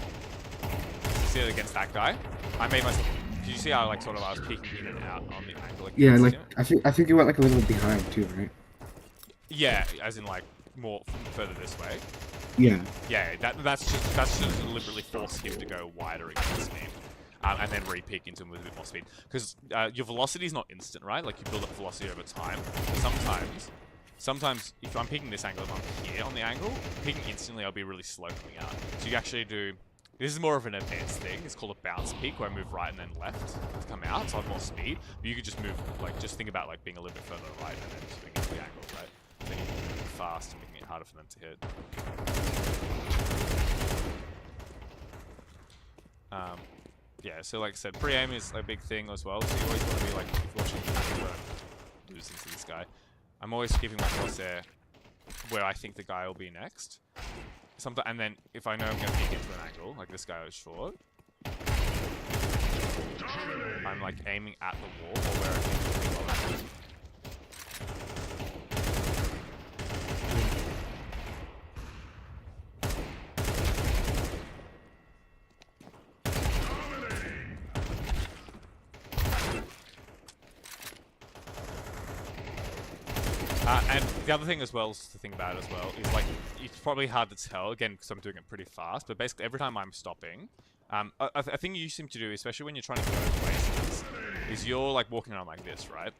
So see it against that guy. I made myself. Did you see how like sort of I was peeking in and out on the angle? Yeah, like I think you went like a little behind too, right? Yeah, as in like more further this way. Yeah. Yeah, that's just deliberately force him to go wider against me. And then re-peek into him with a bit more speed. Because your velocity is not instant, right? Like, you build up velocity over time. Sometimes, if I'm peeking this angle, if I'm here on the angle, peeking instantly, I'll be really slow coming out. So you actually do... This is more of an advanced thing. It's called a bounce peak, where I move right and then left to come out, so I have more speed. But you could just move, like, just think about, like, being a little bit further right and then swinging into the angle, right? Then you can move fast and making it harder for them to hit. Yeah, so like I said, pre-aim is a big thing as well, so you always want to be like, if you're watching lose into this guy, I'm always keeping my crosshair where I think the guy will be next. And then if I know I'm going to peek into an angle, like this guy was short, I'm like aiming at the wall or where I think he'll be well. And the other thing as well to think about as well is like it's probably hard to tell again because I'm doing it pretty fast. But basically every time I'm stopping, a thing you seem to do, especially when you're trying to go places, is you're like walking around like this, right?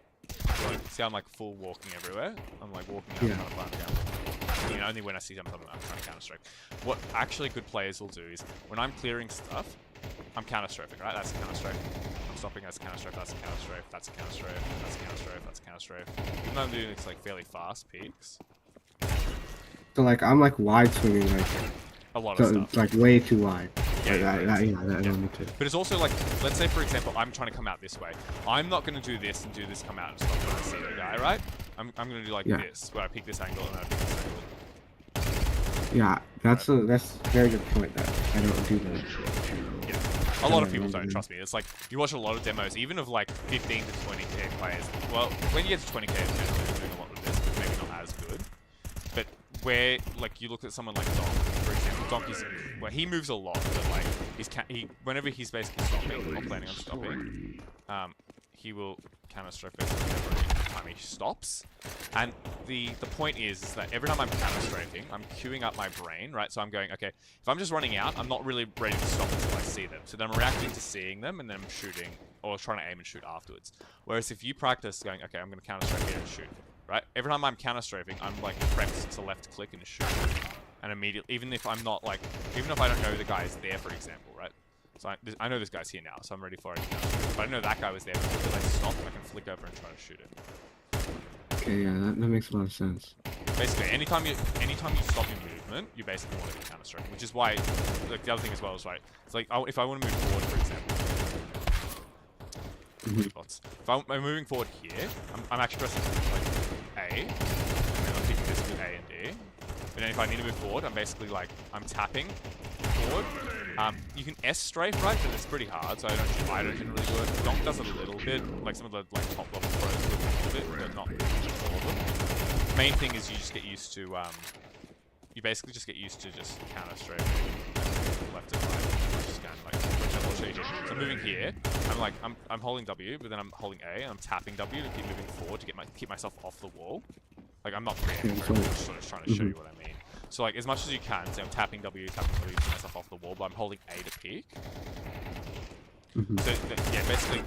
Like, see, I'm like full walking everywhere. I'm like walking around trying to find the guy. You know, only when I see something I'm trying to counter-strike. What actually good players will do is when I'm clearing stuff, I'm counter-strafing, right? That's a counter-strafe. I'm stopping, that's a counter-strafe, that's a counter-strafe, that's a counter-strafe, that's a counter-strafe, that's a counter-strafe. Even though I'm doing this like fairly fast peaks. So like I'm like wide swinging like a lot of stuff. Like way too wide. Yeah, But it's also like, let's say for example, I'm trying to come out this way. I'm not going to do this and come out and stop when I see the guy, right? I'm gonna do like Yeah. this, where I pick this angle and I pick this angle. Yeah, Right. that's a very good point that I don't do that. Yeah. A lot of people don't, trust me. It's like, you watch a lot of demos, even of like 15 to 20k players. Well, when you get to 20k, it's generally doing a lot of this, but maybe not as good. But where, like, you look at someone like Donk, for example. Donk is, well, he moves a lot, but like, whenever he's basically stopping, or planning on stopping, he will counter strafe every time he stops. And the point is that every time I'm counter strafing, I'm queuing up my brain, right? So I'm going, okay, if I'm just running out, I'm not really ready to stop until I see them. So then I'm reacting to seeing them, and then I'm shooting, or trying to aim and shoot afterwards. Whereas if you practice going, okay, I'm going to counter strafe here and shoot, right? Every time I'm counter strafing, I'm like pressed to left click and shoot. And immediately, even if I'm not like, even if I don't know the guy is there, for example, right? So I know this guy's here now, so I'm ready for it. But I know that guy was there, but until I stop, I can flick over and try to shoot it. Okay, yeah, that makes a lot of sense. Basically, anytime you stop your movement, you basically want to be counter striking, which is why, like, the other thing as well is, right, it's like, if I want to move forward, for example, if I'm moving forward here, I'm actually pressing like A, and then I'm picking this with A and D. But then if I need to move forward, I'm basically like, I'm tapping forward. You can S strafe, right? But it's pretty hard, so I don't generally do it. Donk does it a little bit, like some of the like top level pros do it a little bit, but not all of them. The main thing is you just get used to, you basically just get used to just counter strafing left and right. Just kind of like, which I'll show you here. So I'm moving here. I'm holding W, but then I'm holding A, and I'm tapping W to keep moving forward to keep myself off the wall. Like, I'm not preempting, I'm just sort of trying to show you what I mean. So, like, as much as you can, so I'm tapping W to keep myself off the wall, but I'm holding A to peek. So, yeah, basically,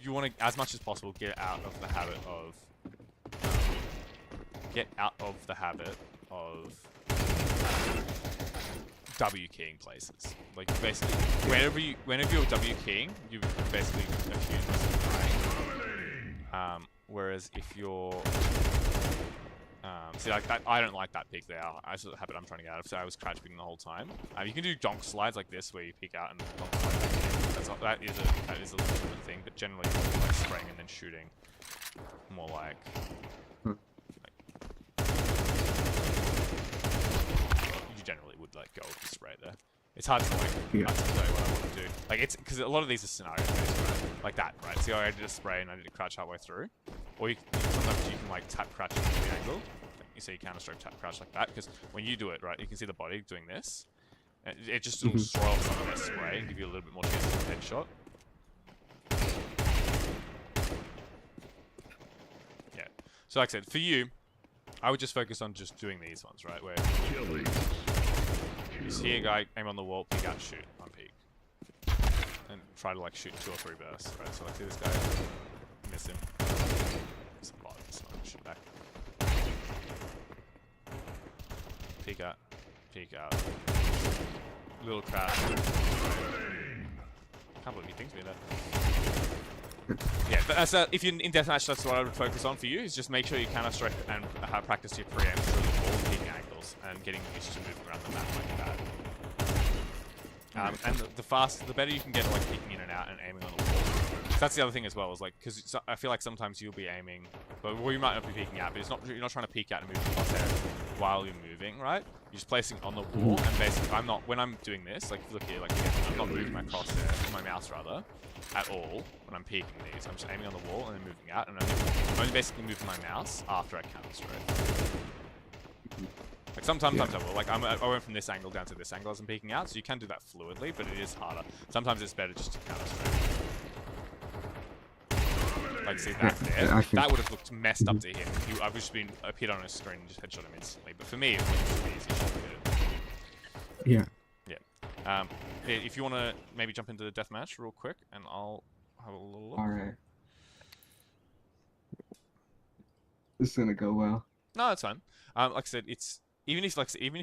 you want to, as much as possible, get out of the habit of W keying places. Like, basically, whenever you're W keying, you basically accuse yourself of dying. Whereas if you're see, like that, I don't like that peek there. That's the habit I'm trying to get out of. So I was crouch peeking the whole time. You can do donk slides like this, where you peek out and donk slide back in. That is a legitimate thing, but generally, like spraying and then shooting, more like you generally would like go with the spray there. It's hard to like hard to say what I want to do. Like, it's because a lot of these are scenario based, right? Like that, right? See, I did a spray and I did a crouch halfway through, or sometimes you can like tap crouch into the angle. You see counter stroke tap crouch like that, because when you do it, right, you can see the body doing this. It just will throw off some of their spray and give you a little bit more chance of a headshot. Yeah. So like I said, for you, I would just focus on just doing these ones, right? Where you see a guy aim on the wall, peek out, shoot on peek, and try to like shoot 2 or 3 bursts, right? So like see this guy, miss him. Some bot, so shoot back. Peek out. Little crash. Can't believe he thinks me there. Yeah, but that's if you're in deathmatch, that's what I would focus on for you. Is just make sure you counter strike and practice your pre-aim through the wall, peeking angles, and getting used to moving around the map like that. And the better you can get at like peeking in and out and aiming on the wall. So that's the other thing as well, is like, because I feel like sometimes you'll be aiming, well, you might not be peeking out, but you're not trying to peek out and move across there while you're moving, right? You're just placing on the wall, and basically, when I'm doing this, like, look here, like, I'm not moving my crosshair, my mouse rather, at all when I'm peeking these. I'm just aiming on the wall and then moving out, and I'm only basically moving my mouse after I counter straight. Like, sometimes I will. Like, I went from this angle down to this angle as I'm peeking out, so you can do that fluidly, but it is harder. Sometimes it's better just to counter straight. Like, see that there? That would have looked messed up to him. I've just appeared on his screen and just headshot him instantly. But for me, it was an easy shot to get it. Yeah. If you want to maybe jump into the deathmatch real quick, and I'll have a little look. Alright. This is gonna go well. No, it's fine. Like I said, it's even if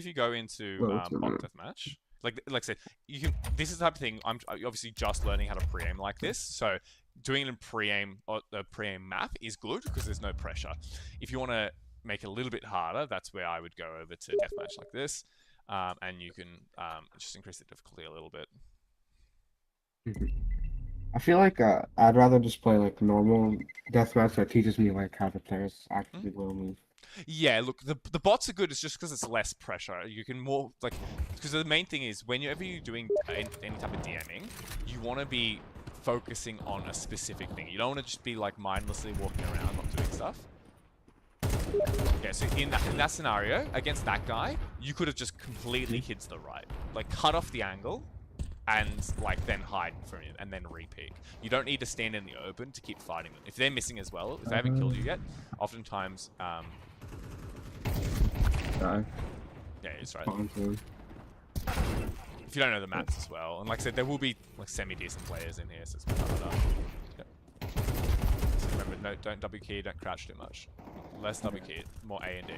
you go into bot deathmatch, like I said, you can. This is the type of thing. I'm obviously just learning how to pre-aim like this, so doing it in pre-aim or the pre-aim map is good because there's no pressure. If you want to make it a little bit harder, that's where I would go over to deathmatch like this, and you can just increase the difficulty a little bit. I feel like I'd rather just play like normal deathmatch that teaches me like how the players Hmm? actually will move. Yeah, look, the bots are good. It's just because it's less pressure. You can more like because the main thing is whenever you're doing any type of DMing, you want to be focusing on a specific thing. You don't want to just be like mindlessly walking around not doing stuff. Yeah, so in that scenario against that guy, you could have just completely hid to the right, like cut off the angle, and like then hide from him and then repeat. You don't need to stand in the open to keep fighting them. If they're missing as well, if they haven't killed you yet, oftentimes Die. yeah, it's right. Onto. If you don't know the maps as well, and like I said, there will be like semi-decent players in here, so it's harder. Yep. So remember, no, don't W key, don't crouch too much. Less W key, more A and D.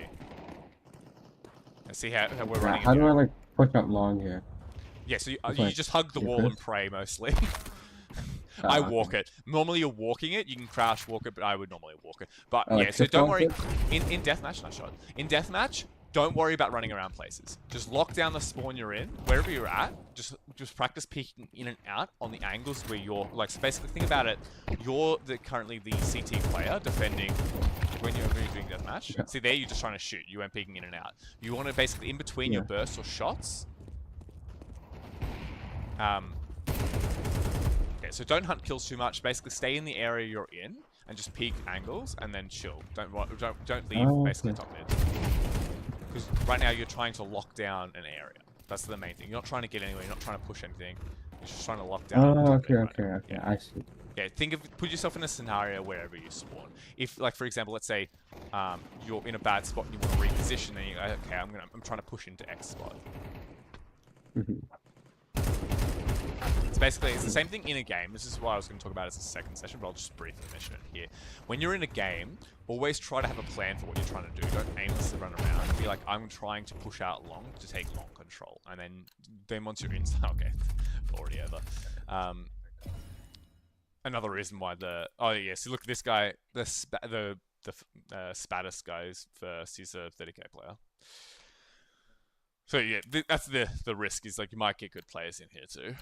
And see how we're Yeah, running. how do I like push up long here? Yeah, so Just you like just hug the get wall this? and pray mostly. I Ah, walk okay. it. Normally you're walking it, you can crash walk it, but I would normally walk it. But I yeah, like so shift don't walk worry. it? In deathmatch, nice shot. In deathmatch, don't worry about running around places. Just lock down the spawn you're in, wherever you're at. Just practice peeking in and out on the angles where you're like. So basically, think about it. You're currently the CT player defending when you're doing deathmatch. Yeah. See there, you're just trying to shoot. You weren't peeking in and out. You want to basically in between your Yeah. bursts or shots. Okay, so don't hunt kills too much. Basically, stay in the area you're in and just peek angles and then chill. Don't leave Oh, basically okay. top mid. Because right now you're trying to lock down an area. That's the main thing. You're not trying to get anywhere. You're not trying to push anything. You're just trying to lock down Oh, top okay, mid right okay, now. okay. Yeah. I see. Yeah, put yourself in a scenario wherever you spawn. If, like, for example, let's say you're in a bad spot and you want to reposition, then you go, okay, I'm trying to push into X spot. Mhm. It's the same thing in a game. This is what I was going to talk about as a second session, but I'll just briefly mention it here. When you're in a game, always try to have a plan for what you're trying to do. Don't aimlessly run around. Be like, I'm trying to push out long to take long control. And then once you're inside, okay, already over. Another reason why oh yeah, so look, this guy, the Spatus guys first. He's a 30k player. So yeah, that's the risk is like you might get good players in here too.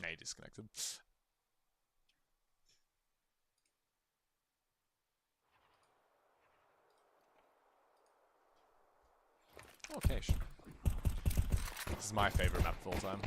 Now you disconnected. Okay, sure. This is my favorite map of all time.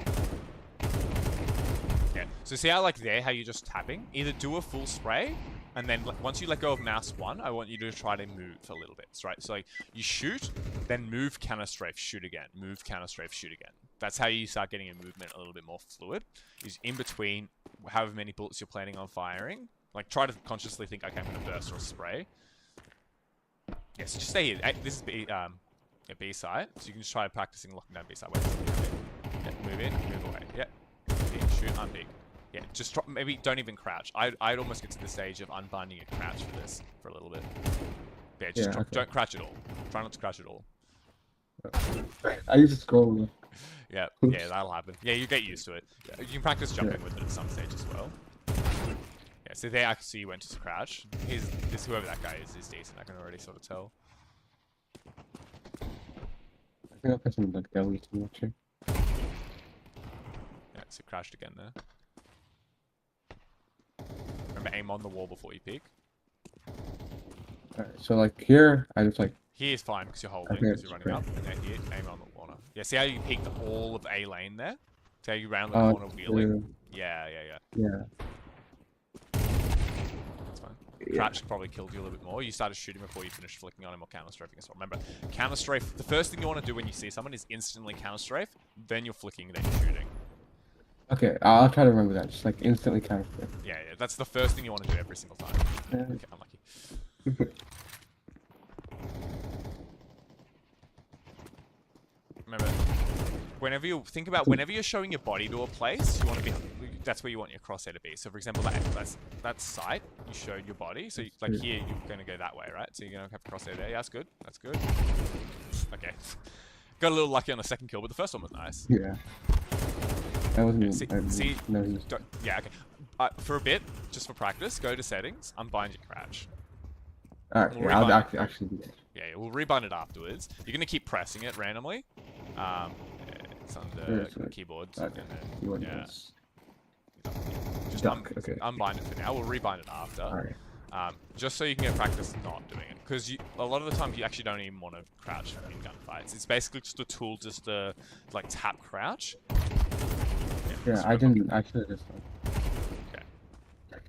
Yeah. So see how like there, how you're just tapping? Either do a full spray, and then once you let go of mouse 1, I want you to try to move a little bit, right? So like you shoot, then move, counter strafe, shoot again. Move, counter strafe, shoot again. That's how you start getting your movement a little bit more fluid. Is in between however many bullets you're planning on firing. Like try to consciously think, okay, I'm going to burst or spray. Yeah, so just stay here. This is B side, so you can just try practicing locking down B side. Wait, yeah, move in, move away. Yeah, peek, shoot, unpeek. Yeah, just maybe don't even crouch. I'd almost get to the stage of unbinding a crouch for this for a little bit. Yeah, just Yeah, okay. don't crouch at all. Try not to crouch at all. I use a scroll. Yeah, Oops. yeah, that'll happen. Yeah, you get used to it. Yeah, you can practice jumping with it at some stage as well. Yeah, so there I can see you went to crouch. Whoever that guy is decent. I can already sort of tell. I think I put some like belly too much here. Yeah, so crashed again there. Remember, aim on the wall before you peek. Alright, so like here, I just like. Here's fine because you're holding, Okay, because you're running up. And then here, aim on the corner. Yeah, see how you peeked all of A lane there? See how you round the corner wheeling? Yeah. Yeah. That's fine. Yeah. Crouch probably killed you a little bit more. You started shooting before you finished flicking on him or counter-strafing as well. Remember, counter-strafe, the first thing you want to do when you see someone is instantly counter-strafe, then you're flicking, then you're shooting. Okay, I'll try to remember that. Just like instantly counter strafe. Yeah, that's the first thing you want to do every single time. Okay, unlucky. Remember, whenever you're showing your body to a place, you want to be. That's where you want your crosshair to be. So, for example, that site you showed your body. So, like here, you're going to go that way, right? So you're going to have the crosshair there. Yeah, that's good. That's good. Okay, got a little lucky on the second kill, but the first one was nice. Yeah. That wasn't. Yeah, okay. For a bit, just for practice, go to settings, unbind your crouch. All right, We'll yeah, I'll rebind actually do that. Yeah, we'll rebind it afterwards. You're gonna keep pressing it randomly. It's on the keyboard, Okay. and then You want yeah, this? just Duck. Okay. unbind it for now. We'll rebind it after. All right. Just so you can get practice not doing it, because a lot of the time you actually don't even want to crouch in gunfights. It's basically just a tool just to like tap crouch. Yeah, I didn't actually just.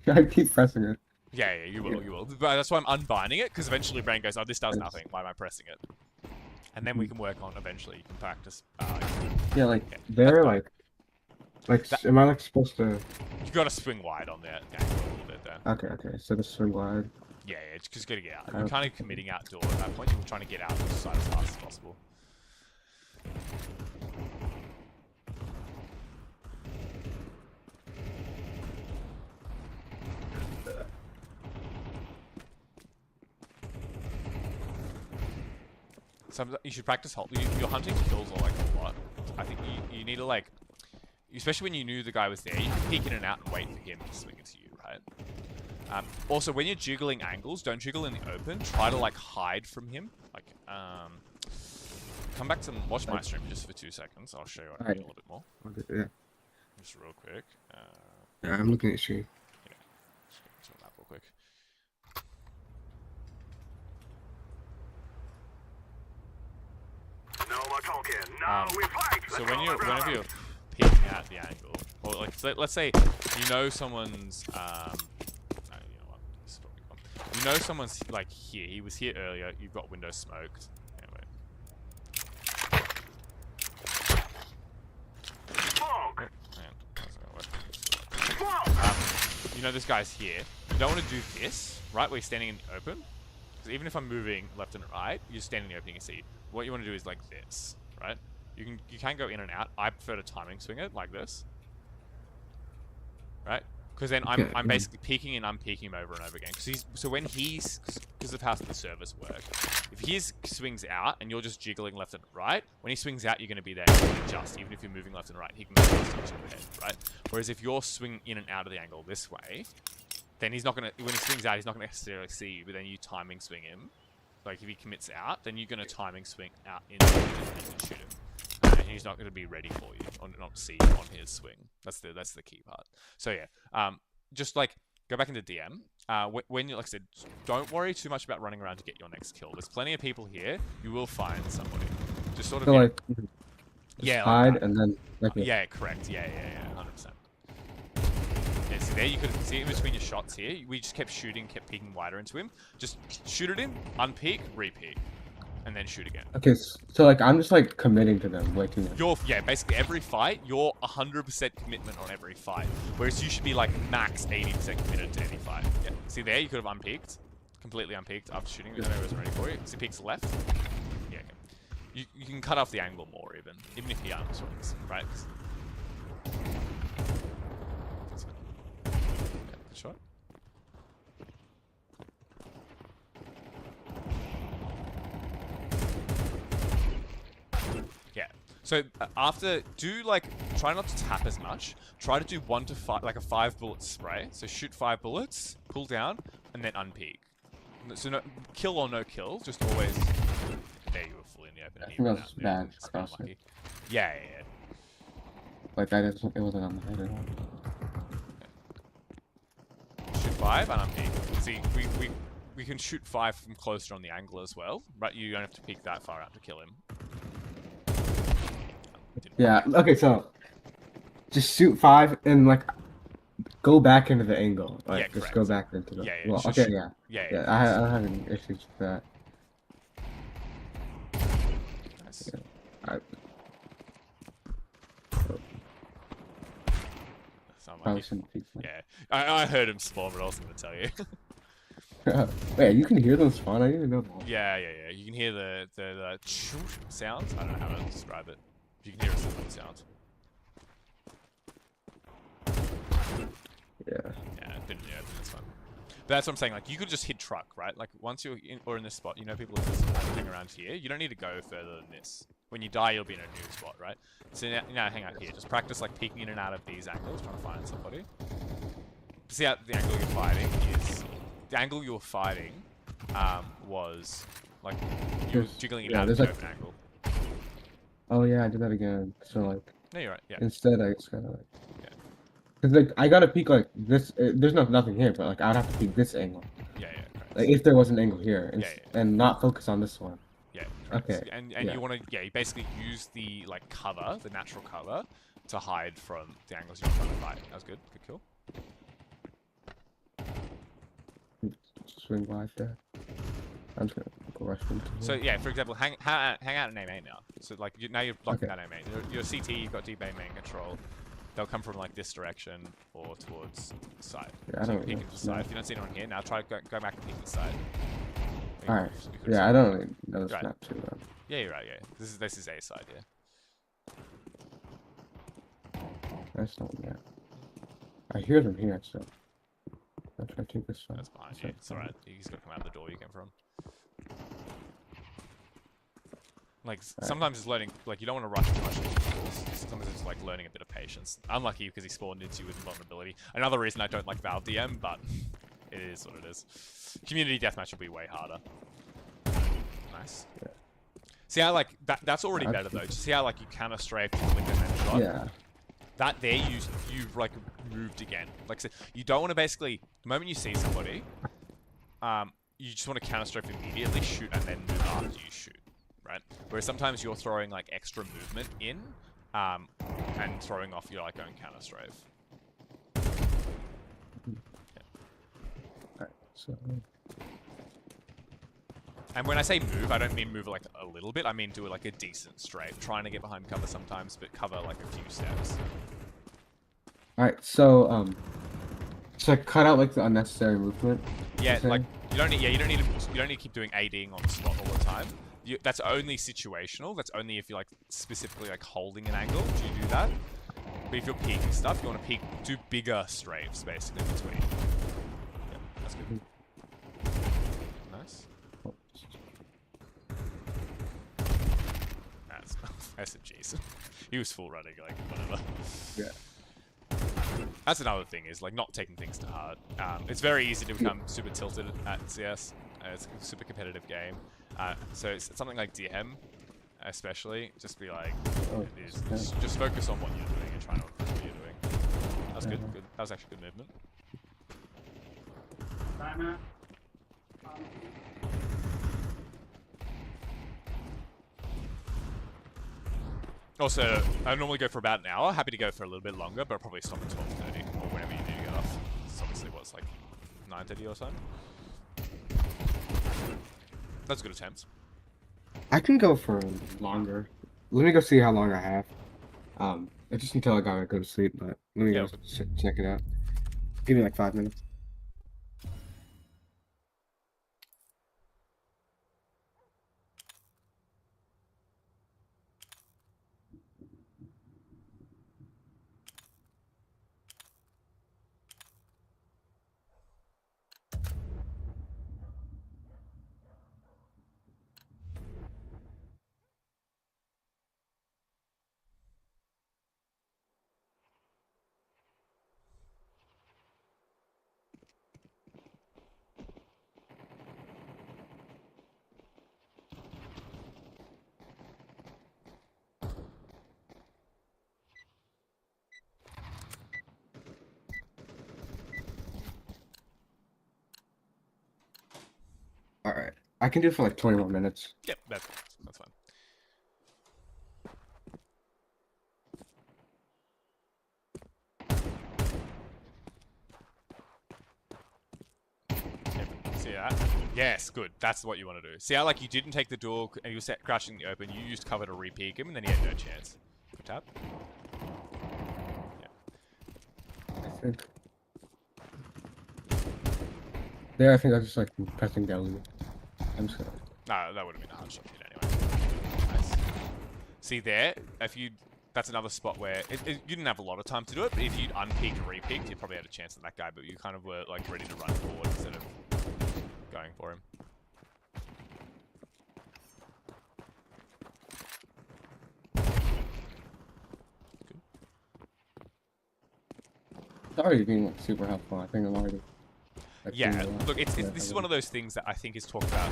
Okay. I keep pressing it. Yeah, you will. But that's why I'm unbinding it, because eventually your brain goes, oh, this does nothing. Why am I pressing it? And then we can work on eventually. You can practice. Yeah, like they're like, am I like supposed to? You got to swing wide on that angle a little bit there. Okay. So the swing wide. Yeah, it's just gotta get out. You're kind of committing outdoor at that point. You're trying to get out of the side as fast as possible. You should practice hold. Your hunting kills are like a lot. I think you need to like, especially when you knew the guy was there, you can peek in and out and wait for him to swing into you, right? Also, when you're jiggling angles, don't jiggle in the open. Try to like hide from him. Like, come back to watch my stream just for 2 seconds. I'll show you what I mean a little bit more. Okay, yeah. Just real quick. Yeah, I'm looking at you. Yeah, just go to the map real quick. So whenever you're peeking at the angle, or like let's say you know someone's no, you know what? This is probably gone. You know someone's like here. He was here earlier. You've got windows smoked. Anyway. You know this guy's here. You don't want to do this, right? Where you're standing in the open. Because even if I'm moving left and right, you're standing in the open, you can see. What you want to do is like this, right? You can go in and out. I prefer to timing swing it like this. Right? Because then I'm basically peeking and I'm peeking him over and over again. Because of how the servers work. If he swings out and you're just jiggling left and right, when he swings out, you're going to be there and adjust. Even if you're moving left and right, he can adjust into your head, right? Whereas if you're swinging in and out of the angle this way, then he's not going to, when he swings out, he's not going to necessarily see you, but then you timing swing him. Like if he commits out, then you're going to timing swing out in and shoot him. And he's not going to be ready for you, or not see you on his swing. That's the key part. So yeah, just like go back into DM. When you, like I said, don't worry too much about running around to get your next kill. There's plenty of people here. You will find somebody. Just sort of like, yeah, hide like and then like yeah, correct. Yeah, 100%. Yeah, see there, you could see in between your shots here. We just kept shooting, kept peeking wider into him. Just shoot at him, unpeek, repeat, and then shoot again. Okay, so like I'm just like committing to them way too much. Yeah, basically every fight, you're 100% commitment on every fight, whereas you should be like max 80% committed to any fight. Yeah, see there, you could have unpeeked, completely unpeeked after shooting. I don't know if it was ready for you. See, peeks left. Yeah, okay. You can cut off the angle more even if he unswings, right? Shot. Yeah. So after, try not to tap as much. Try to do 1 to 5, like a 5 bullet spray. So shoot 5 bullets, pull down, and then unpeak. So no kill or no kill, just always. There you were fully in the open. I think that was bad. Unlucky. Yeah. Like that isn't, it wasn't on the head at all. Shoot 5 and unpeak. See, we can shoot 5 from closer on the angle as well, but you don't have to peek that far out to kill him. Yeah, okay, so just shoot 5 and like go back into the angle. Like yeah, just correct. go back into the well, okay, shoot. Yeah, I don't have any issues with that. Nice. Yeah. Yeah, I heard him spawn, but I wasn't going to tell you. Wait, you can hear them spawn? I didn't even know that. Yeah. You can hear the sounds. I don't know how to describe it. You can hear a similar sound. Yeah. Yeah, that's fun. But that's what I'm saying. Like, you could just hit truck, right? Like, once you're in this spot, you know people are just hang around here. You don't need to go further than this. When you die, you'll be in a new spot, right? So now hang out here. Just practice like peeking in and out of these angles, trying to find somebody. See how the angle you're fighting is... The angle you're fighting was like you were Just jiggling it yeah, out of there's the like open angle. oh yeah, I did that again. So like No, you're right. Yeah. instead I just gotta like Yeah. because like I gotta peek like this. There's nothing here, but like I'd have to peek this angle. Yeah. Yeah. Like Correct. if there was an angle here, Yeah. Yeah. and not focus on this one. Yeah. Okay. Correct. And Yeah. you want to you basically use the like cover, the natural cover, to hide from the angles you're trying to fight. That was good. Good kill. Swing wide there. I'm just gonna go rush into So here. yeah, for example, hang out in A main now. So like now you're blocking Okay. that A main. Your CT, you've got deep A main control. They'll come from like this direction or towards the side. Yeah, I So you don't can peek really into the side. If you don't see anyone here, now try to go back and peek the side. All right. You could've Yeah, I seen- don't really know this Right. map too well. Yeah, you're right. Yeah, this is A side. Yeah. I just don't yet. I hear them here, so I'll try to take this one. That's behind you. It's alright. You just gotta come out the door you came from. Like, sometimes it's learning, like, you don't want to rush too much into kills. Sometimes it's like learning a bit of patience. Unlucky because he spawned into you with invulnerability. Another reason I don't like Valve DM, but it is what it is. Community deathmatch will be way harder. Nice. Yeah. See how, like, that's already better though. See how, like, you counter strafe, you flick and then shot? Yeah. That there, you've like, moved again. Like I said, you don't want to basically, the moment you see somebody, you just want to counter strafe immediately, shoot, and then move after you shoot. Right? Whereas sometimes you're throwing like extra movement in, and throwing off your like own counter strafe. Alright, so And when I say move, I don't mean move like a little bit. I mean do like a decent strafe, trying to get behind cover sometimes, but cover like a few steps. alright, so I cut out like the unnecessary movement. Yeah, Okay. like you don't need to keep doing ADing on the spot all the time. That's only situational. That's only if you're like specifically like holding an angle. Do you do that? But if you're peeking stuff, you want to do bigger strafes basically between. Yeah, that's good. Nice. That's SMGs. He was full running, like whatever. Yeah. That's another thing is like not taking things to heart. It's very easy to become super tilted at CS. It's a super competitive game. So it's something like DM, especially, just be like, just focus on what you're doing and try to improve what you're doing. That was good. That was actually good movement. Also, I normally go for about an hour. Happy to go for a little bit longer, but I'll probably stop at 12:30 or whenever you need to get off. It's obviously what's like 9:30 or something. That's a good attempt. I can go for longer. Let me go see how long I have. It's just until I gotta go to sleep, but let me go check it out. Give me like 5 minutes. All right, I can do it for like 20 more minutes. Yep, that's fine. See that? Yes, good. That's what you want to do. See how like you didn't take the door and you were crouching in the open. You used cover to re-peek him, and then he had no chance. Good tap. I think. There, I think I was just like pressing down. I'm just gonna. No, that would have been a hard shot hit anyway. Nice. See there, if you, that's another spot where you didn't have a lot of time to do it, but if you'd unpeaked or repeaked, you probably had a chance at that guy, but you kind of were like ready to run forward instead of going for him. Good. It's already being like super helpful. I think I'm already Yeah, look, this is one of those things that I think is talked about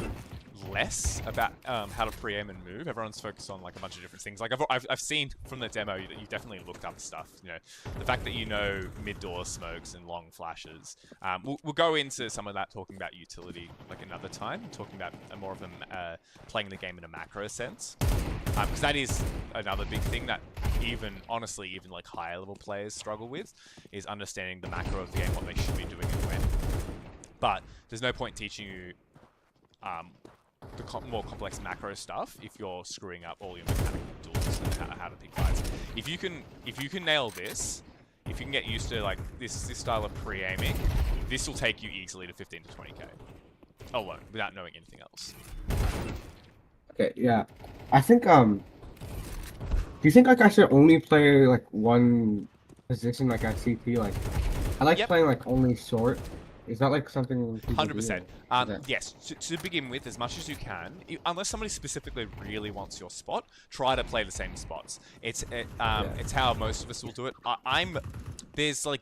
less about how to pre-aim and move. Everyone's focused on like a bunch of different things. Like I've seen from the demo that you definitely looked up stuff. You know, the fact that you know mid-door smokes and long flashes. We'll go into some of that talking about utility like another time, talking about more of them playing the game in a macro sense. Because that is another big thing that honestly, even like higher level players struggle with, is understanding the macro of the game, what they should be doing and when. But there's no point teaching you the more complex macro stuff if you're screwing up all your mechanical duels and how to pick fights. If you can nail this, if you can get used to like this style of pre-aiming, this will take you easily to 15 to 20k alone without knowing anything else. Okay, yeah. I think do you think like I should only play like one position like at CT? Like I like playing like only short. Is that like something? 100%. Yes. To begin with, as much as you can, unless somebody specifically really wants your spot, try to play the same spots. It's how most of us will do it. There's like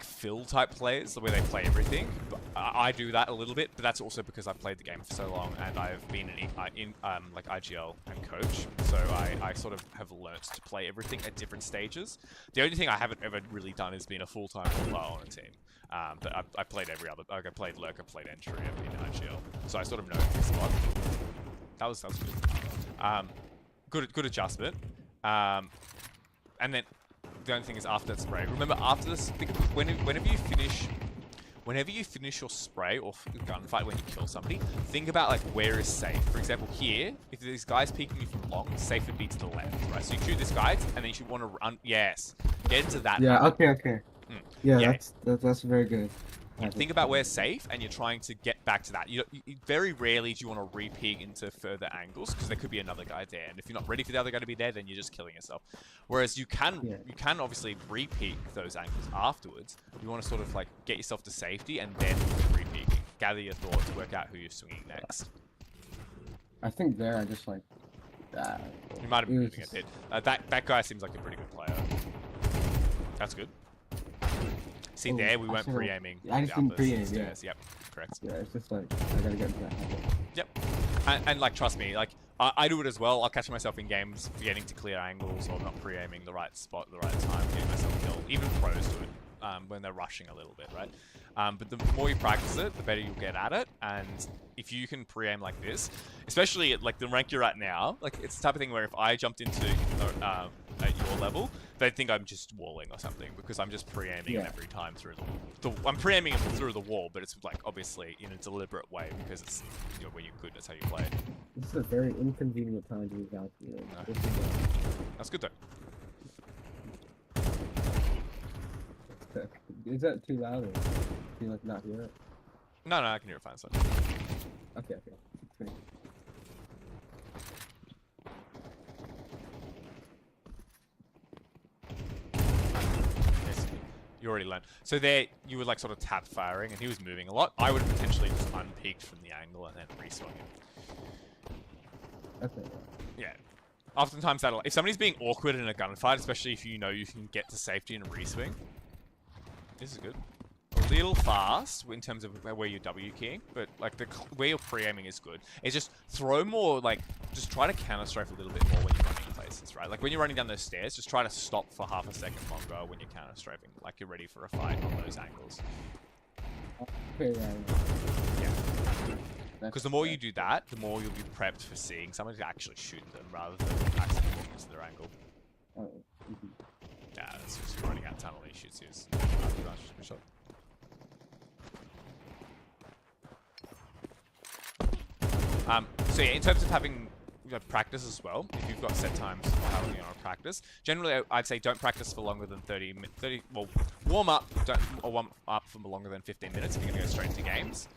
fill type players where they play everything. I do that a little bit, but that's also because I've played the game for so long and I've been in like IGL and coach, so I sort of have learnt to play everything at different stages. The only thing I haven't ever really done is being a full-time player on a team. But I played every other. Like I played Lurker, played Entry, in IGL, so I sort of know this spot. That was good. Good adjustment. And then the only thing is after that spray. Remember, after this, whenever you finish your spray or gunfight when you kill somebody, think about like where is safe. For example, here, if there's guys peeking you from long, safe would be to the left, right? So you shoot this guy, and then you should want to run. Yes, get into that. Yeah. Okay. Yeah, that's very good. Think about where's safe, and you're trying to get back to that. You very rarely do you want to re-peek into further angles because there could be another guy there, and if you're not ready for the other guy to be there, then you're just killing yourself. Whereas you can obviously re-peek those angles afterwards. You want to sort of like get yourself to safety and then re-peeking, gather your thoughts, work out who you're swinging next. I think there I just like you might have been moving a bit. That guy seems like a pretty good player. That's good. See there, we weren't pre-aiming. I just didn't pre-aim, yeah. Yep, correct. Yeah, it's just like, I gotta get into that habit. Yep. And like, trust me, like, I do it as well. I'll catch myself in games forgetting to clear angles or not pre-aiming the right spot at the right time, getting myself killed. Even pros do it when they're rushing a little bit, right? But the more you practice it, the better you'll get at it. And if you can pre-aim like this, especially at like the rank you're at now, like it's the type of thing where if I jumped into at your level, they'd think I'm just walling or something because I'm just pre-aiming every time through I'm pre-aiming through the wall, but it's like obviously in a deliberate way because it's when you're good, that's how you play. This is a very inconvenient time to be out here. No. That's good though. Is that too loud or do you like not hear it? No, I can hear it fine. So. Okay. Great. You already learned. So there, you would like sort of tap firing, and he was moving a lot. I would have potentially just unpeaked from the angle and then re-swung him. Okay. Yeah. Oftentimes if somebody's being awkward in a gunfight, especially if you know you can get to safety in a re-swing, this is good. A little fast in terms of where you're W keying, but like where you're pre-aiming is good. It's just throw more, like just try to counter strafe a little bit more when you're running places, right? Like when you're running down those stairs, just try to stop for half a second longer when you're counter strafing, like you're ready for a fight on those angles. Yeah. Because the more you do that, the more you'll be prepped for seeing someone to actually shoot them rather than accidentally walking into their angle. Yeah, that's just running out tunnel he shoots his. Shot. So yeah, in terms of having practice as well, if you've got set times for how long you want to practice, generally I'd say don't practice for longer than 30. Well, warm up for longer than 15 minutes if you're going to go straight into games.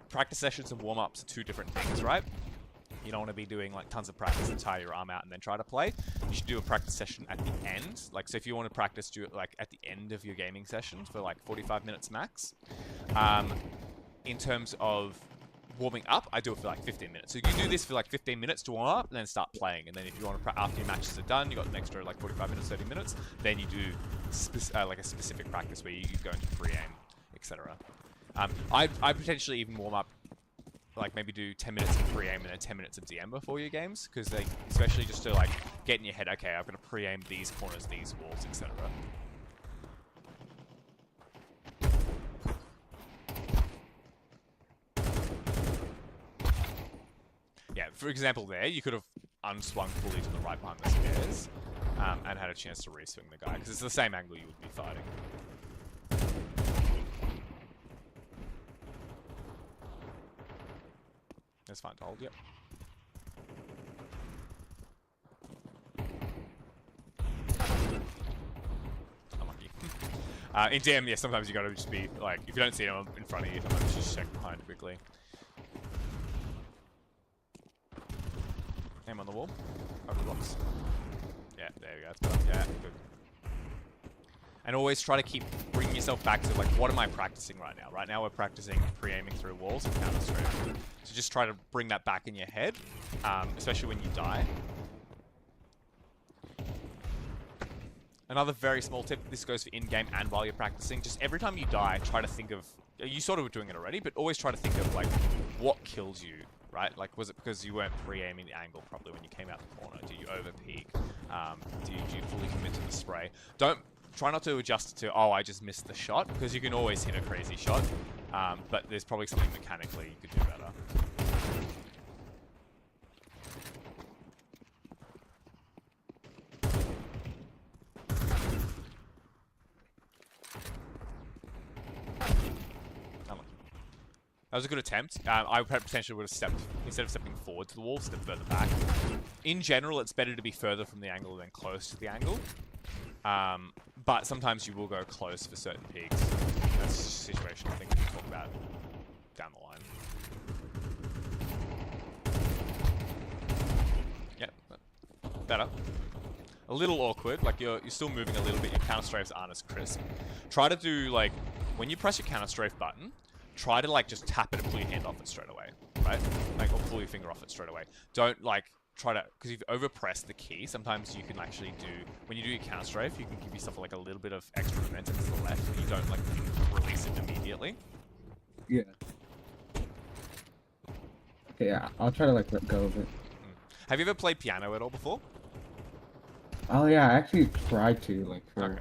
Practice sessions and warm ups are two different things, right? You don't want to be doing like tons of practice and tire your arm out and then try to play. You should do a practice session at the end. Like, so if you want to practice, do it like at the end of your gaming session for like 45 minutes max. In terms of warming up, I do it for like 15 minutes. So you can do this for like 15 minutes to warm up and then start playing. And then if you want to, after your matches are done, you got an extra like 45 minutes, 30 minutes, then you do like a specific practice where you go into pre-aim etc. I potentially even warm up, like maybe do 10 minutes of pre-aim and then 10 minutes of DM before your games, because they, especially just to like get in your head, okay, I've got to pre-aim these corners, these walls, etc. Yeah, for example there, you could have unswung fully to the right behind the stairs and had a chance to re-swing the guy, because it's the same angle you would be fighting. That's fine to hold, yep. Unlucky. In DM, yeah, sometimes you gotta just be, like, if you don't see him in front of you, sometimes just check behind quickly. Aim on the wall. Over the blocks. Yeah, there you go. That's better. Yeah, good. And always try to keep bringing yourself back to, like, what am I practicing right now? Right now we're practicing pre-aiming through walls and counter-strafe. So just try to bring that back in your head, especially when you die. Another very small tip, this goes for in-game and while you're practicing, just every time you die, try to think of, you sort of were doing it already, but always try to think of, like, what kills you, right? Like, was it because you weren't pre-aiming the angle properly when you came out the corner? Did you over-peak? Did you fully commit to the spray? Try not to adjust it to, oh, I just missed the shot, because you can always hit a crazy shot, but there's probably something mechanically you could do better. That was a good attempt. I potentially would have stepped, instead of stepping forward to the wall, stepped further back. In general, it's better to be further from the angle than close to the angle. But sometimes you will go close for certain peaks. That's a situation I think we can talk about down the line. Yep, better. A little awkward, like you're still moving a little bit, your counter-strafes aren't as crisp. Try to do, like, when you press your counter-strafe button, try to, like, just tap it and pull your hand off it straight away, right? Like, or pull your finger off it straight away. Don't, like, try to, because if you overpress the key, sometimes you can actually do, when you do your counter strafe, you can give yourself like a little bit of extra momentum to the left, and you don't like release it immediately. Yeah. Okay, yeah, I'll try to like let go of it. Have you ever played piano at all before? Oh yeah, I actually tried to like for. Okay.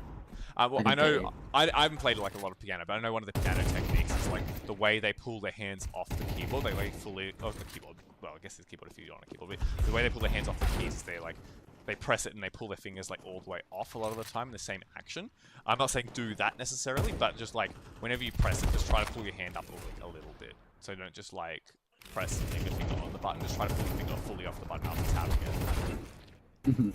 Well, I know I haven't played like a lot of piano, but I know one of the piano techniques is like the way they pull their hands off the keyboard. They like fully off the keyboard. Well, I guess it's keyboard if you're on a keyboard, but the way they pull their hands off the keys is they press it and they pull their fingers like all the way off a lot of the time in the same action. I'm not saying do that necessarily, but just like whenever you press it, just try to pull your hand up a little bit. So don't just like press and take your finger on the button. Just try to pull your finger fully off the button after tapping it. Mm-hmm.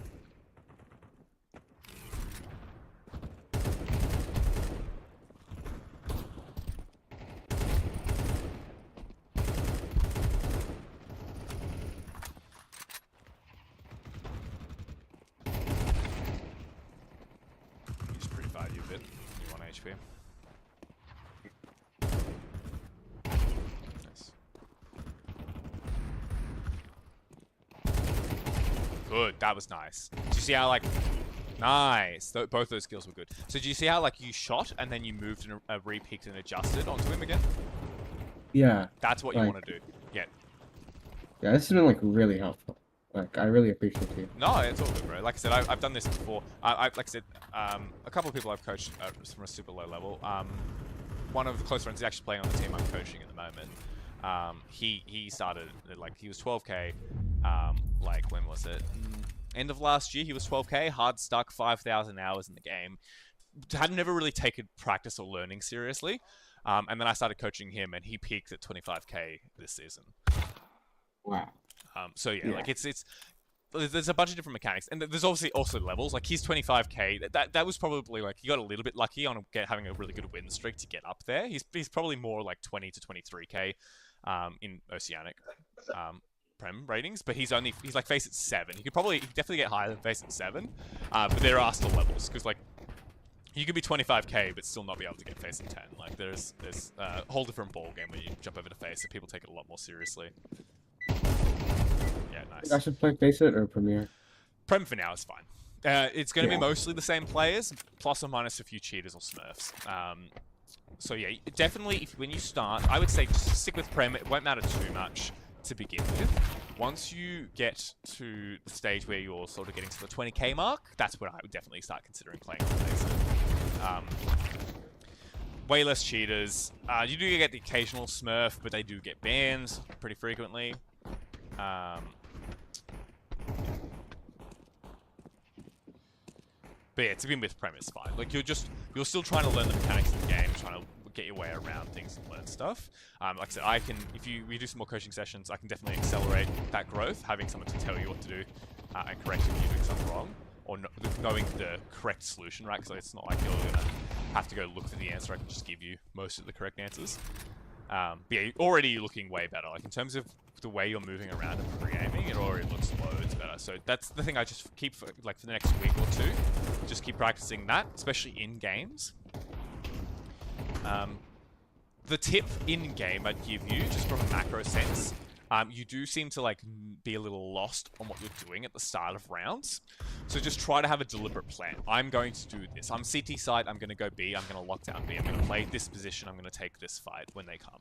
HP. Nice. Good, that was nice. Do you see how, like, nice. Both those skills were good. So do you see how, like, you shot and then you moved and re-peeked and adjusted onto him again? Yeah. That's what you want to do. Yeah. Yeah, this has been, like, really helpful. Like, I really appreciate it. No, it's all good, bro. Like I said, I've done this before. Like I said, a couple of people I've coached from a super low level. One of the close friends is actually playing on the team I'm coaching at the moment. He started, like, he was 12k, like, when was it? End of last year, he was 12k, hard stuck, 5,000 hours in the game. Had never really taken practice or learning seriously. And then I started coaching him, and he peaked at 25k this season. Wow. So yeah, like there's a bunch of different mechanics, and there's obviously also levels. Like he's 25k. That was probably like he got a little bit lucky on having a really good win streak to get up there. He's probably more like 20 to 23k in Oceanic Prem ratings, but he's like face at 7. He could definitely get higher than face at 7, but there are still levels because like you could be 25k but still not be able to get face at 10. Like there's a whole different ball game when you jump over to face, and people take it a lot more seriously. Yeah, nice. I should play Face It or Premiere? Prem for now is fine. It's going to be mostly the same players, plus or minus a few cheaters or smurfs. So yeah, definitely when you start, I would say just stick with Prem. It won't matter too much to begin with. Once you get to the stage where you're sort of getting to the 20k mark, that's when I would definitely start considering playing on Mason. Way less cheaters. You do get the occasional Smurf, but they do get banned pretty frequently. But yeah, to begin with, Prem is fine. Like you're still trying to learn the mechanics of the game, trying to get your way around things and learn stuff. Like I said, if we do some more coaching sessions, I can definitely accelerate that growth, having someone to tell you what to do and correct if you're doing something wrong, or knowing the correct solution, right? Because it's not like you're gonna have to go look for the answer. I can just give you most of the correct answers. But yeah, already you're looking way better. Like in terms of the way you're moving around and pre-aiming, it already looks loads better. So that's the thing I just keep for the next week or two. Just keep practicing that, especially in games. The tip in game I'd give you, just from a macro sense, you do seem to like be a little lost on what you're doing at the start of rounds. So just try to have a deliberate plan. I'm going to do this. I'm CT side, I'm going to go B, I'm going to lock down B, I'm going to play this position, I'm going to take this fight when they come.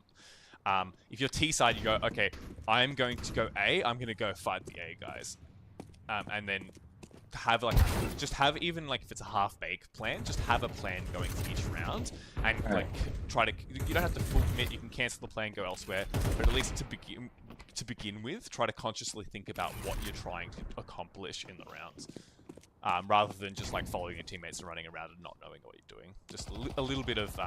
If you're T side, you go, okay, I'm going to go A, I'm going to go fight the A guys. And then have even like if it's a half-baked plan, just have a plan going to each round and like try to, you don't have to full commit, you can cancel the plan, go elsewhere, but at least to begin with, try to consciously think about what you're trying to accomplish in the rounds, rather than just like following your teammates and running around and not knowing what you're doing. Just a little bit of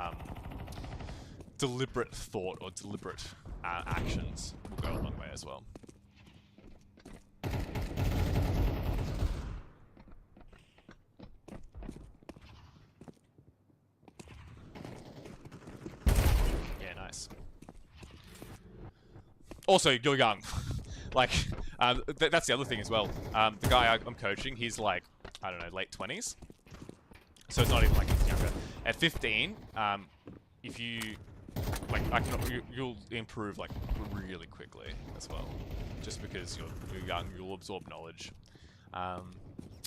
deliberate thought or deliberate actions will go a long way as well. Also, you're young. Like, that's the other thing as well. The guy I'm coaching, he's like, I don't know, late 20s. So it's not even like he's younger. At 15, if you, like, you'll improve, like, really quickly as well. Just because you're young, you'll absorb knowledge.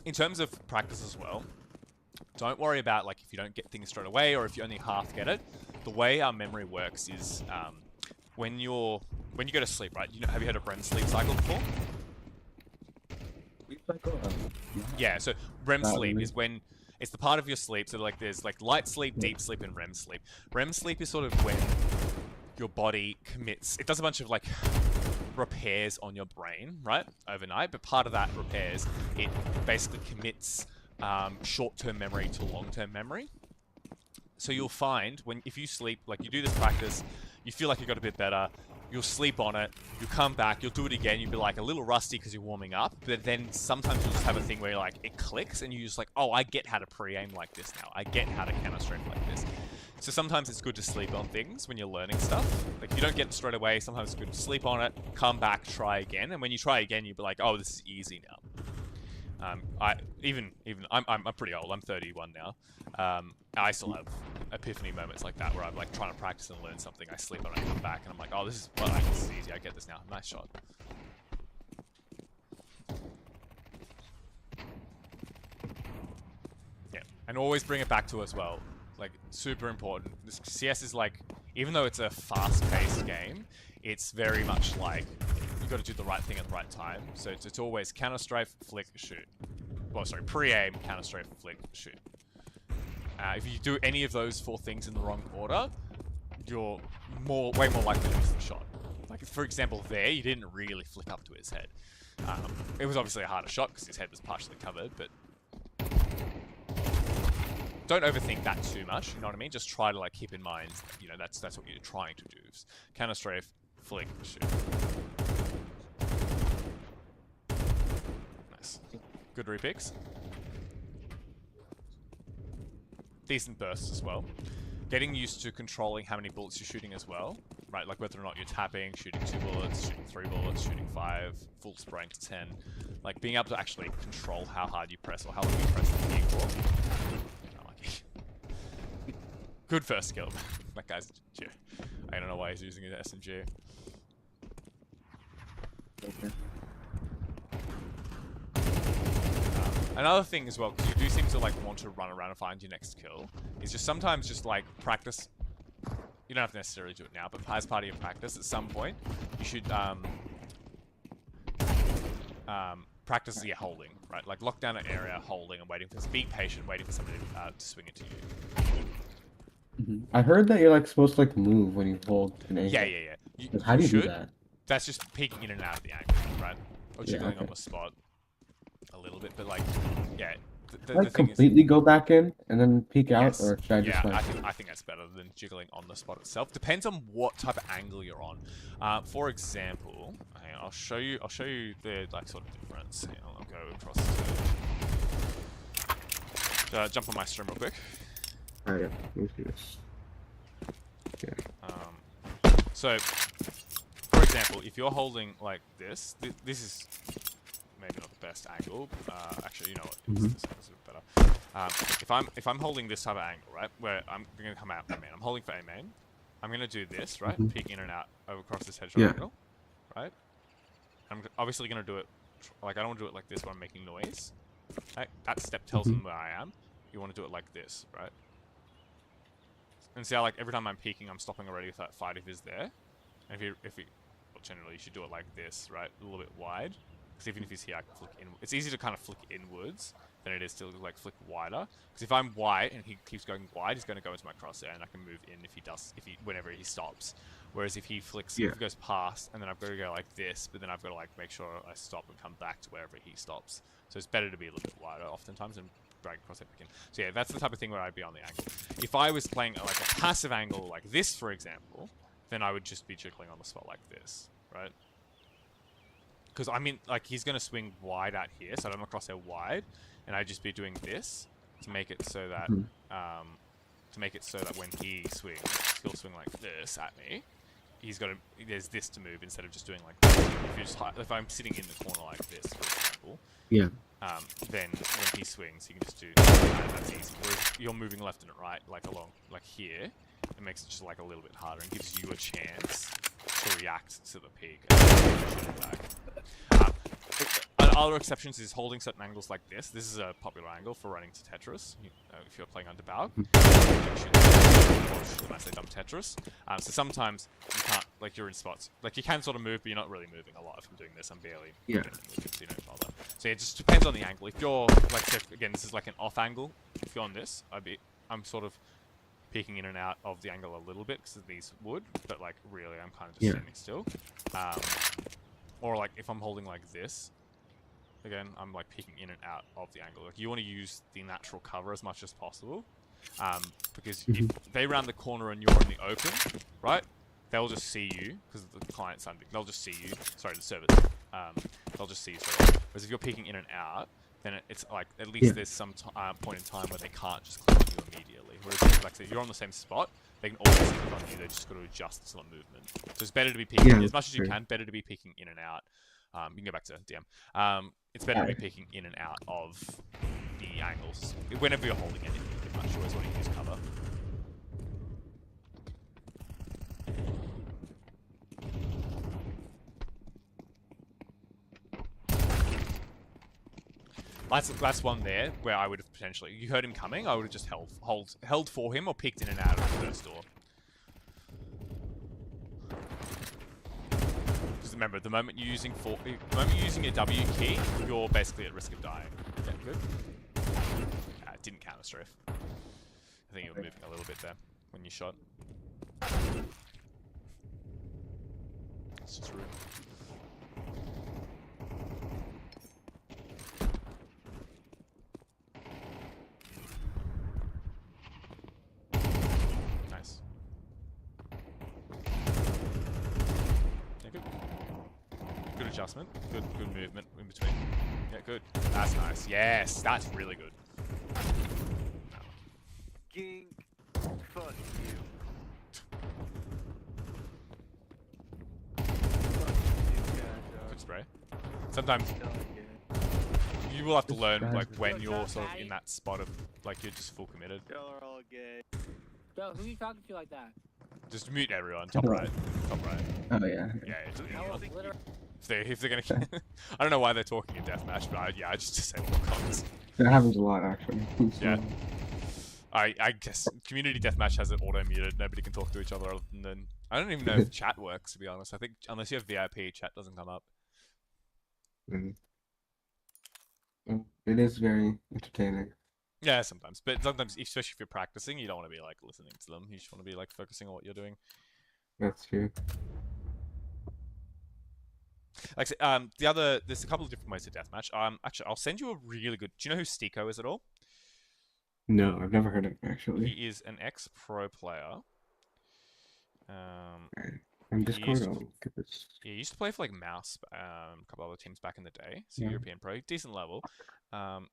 In terms of practice as well, don't worry about, like, if you don't get things straight away or if you only half get it. The way our memory works is, when you go to sleep, right? Have you heard of REM sleep cycle before? Sleep cycle? Yeah, so REM sleep is when it's the part of your sleep. So like there's like light sleep, deep sleep, and REM sleep. REM sleep is sort of when your body commits. It does a bunch of like repairs on your brain, right, overnight. But part of that repairs, it basically commits short-term memory to long-term memory. So you'll find if you sleep, like you do this practice, you feel like you got a bit better, you'll sleep on it, you'll come back, you'll do it again, you'll be like a little rusty because you're warming up, but then sometimes you'll just have a thing where like it clicks and you're just like, oh, I get how to pre-aim like this now, I get how to counter-strafe like this. So sometimes it's good to sleep on things when you're learning stuff. Like if you don't get it straight away, sometimes it's good to sleep on it, come back, try again, and when you try again, you'll be like, oh, this is easy now. I'm pretty old. I'm 31 now. I still have epiphany moments like that where I'm like trying to practice and learn something. I sleep on it, I come back, and I'm like, oh, this is easy. I get this now. Nice shot. Yeah, and always bring it back to as well. Like super important. This CS is like, even though it's a fast-paced game, it's very much like you've got to do the right thing at the right time. So it's always counter-strafe, flick, shoot. Well, sorry, pre-aim, counter-strafe, flick, shoot. If you do any of those 4 things in the wrong order, you're way more likely to miss the shot. Like, for example, there, you didn't really flick up to his head. It was obviously a harder shot because his head was partially covered, but don't overthink that too much, you know what I mean? Just try to, like, keep in mind, you know, that's what you're trying to do. Counter-strafe, flick, shoot. Nice. Good repicks. Decent bursts as well. Getting used to controlling how many bullets you're shooting as well, right? Like whether or not you're tapping, shooting 2 bullets, shooting 3 bullets, shooting 5, full spraying to 10. Like being able to actually control how hard you press or how long you press the Eggroll. Good first kill. That guy's G. I don't know why he's using his SMG. Okay. Another thing as well, because you do seem to like want to run around and find your next kill, is just sometimes just like practice you don't have to necessarily do it now, but as part of your practice, at some point, you should practice the holding, right? Like lock down an area, holding, and waiting for. Be patient, waiting for somebody to swing it to you. I heard that you're like supposed to like move when you hold an angle. Yeah. How do you do should. that? That's just peeking in and out of the angle, right? Or Yeah, jiggling on okay. the spot a little bit, but like, yeah. The Like thing is, completely go back in and then peek out, yes, or should I just yeah, like? I think that's better than jiggling on the spot itself. Depends on what type of angle you're on. For example, hang on, I'll show you the like sort of difference. Hang on, I'll go across to jump on my stream real quick. Alright, yeah. Let me see this. So, for example, if you're holding like this, this is maybe not the best angle. Actually, you know what? This is a bit better. If I'm holding this type of angle, right, where I'm going to come out A main, I'm holding for A main. I'm going to do this, right, peek in and out over across this head triangle, right. I'm obviously going to do it like I don't want to do it like this when I'm making noise. Right? That step tells them where I am. You want to do it like this, right? And see how like every time I'm peeking, I'm stopping already if that fight is there. And well, generally you should do it like this, right? A little bit wide. Because even if he's here, I can flick in. It's easy to kind of flick inwards than it is to like flick wider. Because if I'm wide and he keeps going wide, he's going to go into my crosshair, and I can move in whenever he stops. Whereas if he flicks, if he goes past, and then I've got to go like this, but then I've got to like make sure I stop and come back to wherever he stops. So it's better to be a little bit wider oftentimes and drag crosshair back in. So yeah, that's the type of thing where I'd be on the angle. If I was playing like a passive angle like this, for example, then I would just be jiggling on the spot like this, right? Because I mean, like he's gonna swing wide out here, so I don't want crosshair wide, and I'd just be doing this to make it so that when he swings, he'll swing like this at me. There's this to move instead of just doing like this. If I'm sitting in the corner like this, for example, then when he swings, you can just do that. That's easy. Whereas you're moving left and right, like along, like here, it makes it just like a little bit harder and gives you a chance to react to the peak and shoot it back. Other exceptions is holding certain angles like this. This is a popular angle for running to Tetris. If you're playing under Bao, or I say dumb Tetris. So sometimes you can't, like you're in spots, like you can sort of move, but you're not really moving a lot. If I'm doing this, I'm barely moving, so you don't bother. So yeah, it just depends on the angle. If you're like, again, this is like an off angle. If you're on this, I'm sort of peeking in and out of the angle a little bit because of these wood, but like really, I'm kind of just standing still. Or like if I'm holding like this. Again, I'm like peeking in and out of the angle. Like you want to use the natural cover as much as possible, because if they round the corner and you're in the open, right? They'll just see you because the client's under. They'll just see you. Sorry, the servers. They'll just see you straight away. Whereas if you're peeking in and out, then it's like at least there's some point in time where they can't just click on you immediately. Whereas like I said, you're on the same spot, they can always click on you. They just got to adjust to the movement. So it's better to be peeking as much as you can. Better to be peeking in and out. You can go back to DM. It's better to be peeking in and out of the angles whenever you're holding anything. Pretty much, you always want to use cover. That's one there where I would have potentially. You heard him coming. I would have just held for him or peeked in and out of the first door. Remember, the moment you're using your W key, you're basically at risk of dying. Yeah, good. It didn't counter strafe. I think you were moving a little bit there when you shot. It's just rude. Nice. Yeah, good. Good adjustment. Good movement in between. Yeah, good. That's nice. Yes, that's really good. Ging. Fuck you. Good spray. Sometimes you will have to learn like when you're sort of in that spot of like you're just full committed. Y'all are all gay. Yo, who are you talking to like that? Just mute everyone. Top right. Top right. Oh yeah. If they're gonna, I don't know why they're talking in deathmatch, but I just disable the comments. That happens a lot actually. Yeah. I guess community deathmatch has it auto muted. Nobody can talk to each other other than I don't even know if chat works, to be honest. I think unless you have VIP, chat doesn't come up. Mm. It is very entertaining. Yeah, sometimes, but sometimes, especially if you're practicing, you don't want to be like listening to them. You just want to be like focusing on what you're doing. That's true. Like, there's a couple of different ways to deathmatch. Actually, I'll send you a really good. Do you know who Stico is at all? No, I've never heard of it actually. He is an ex-pro player. I'm he just used going to- to get this. Yeah, he used to play for like Mouse, a couple other teams back in the day. So Yeah. European pro, decent level.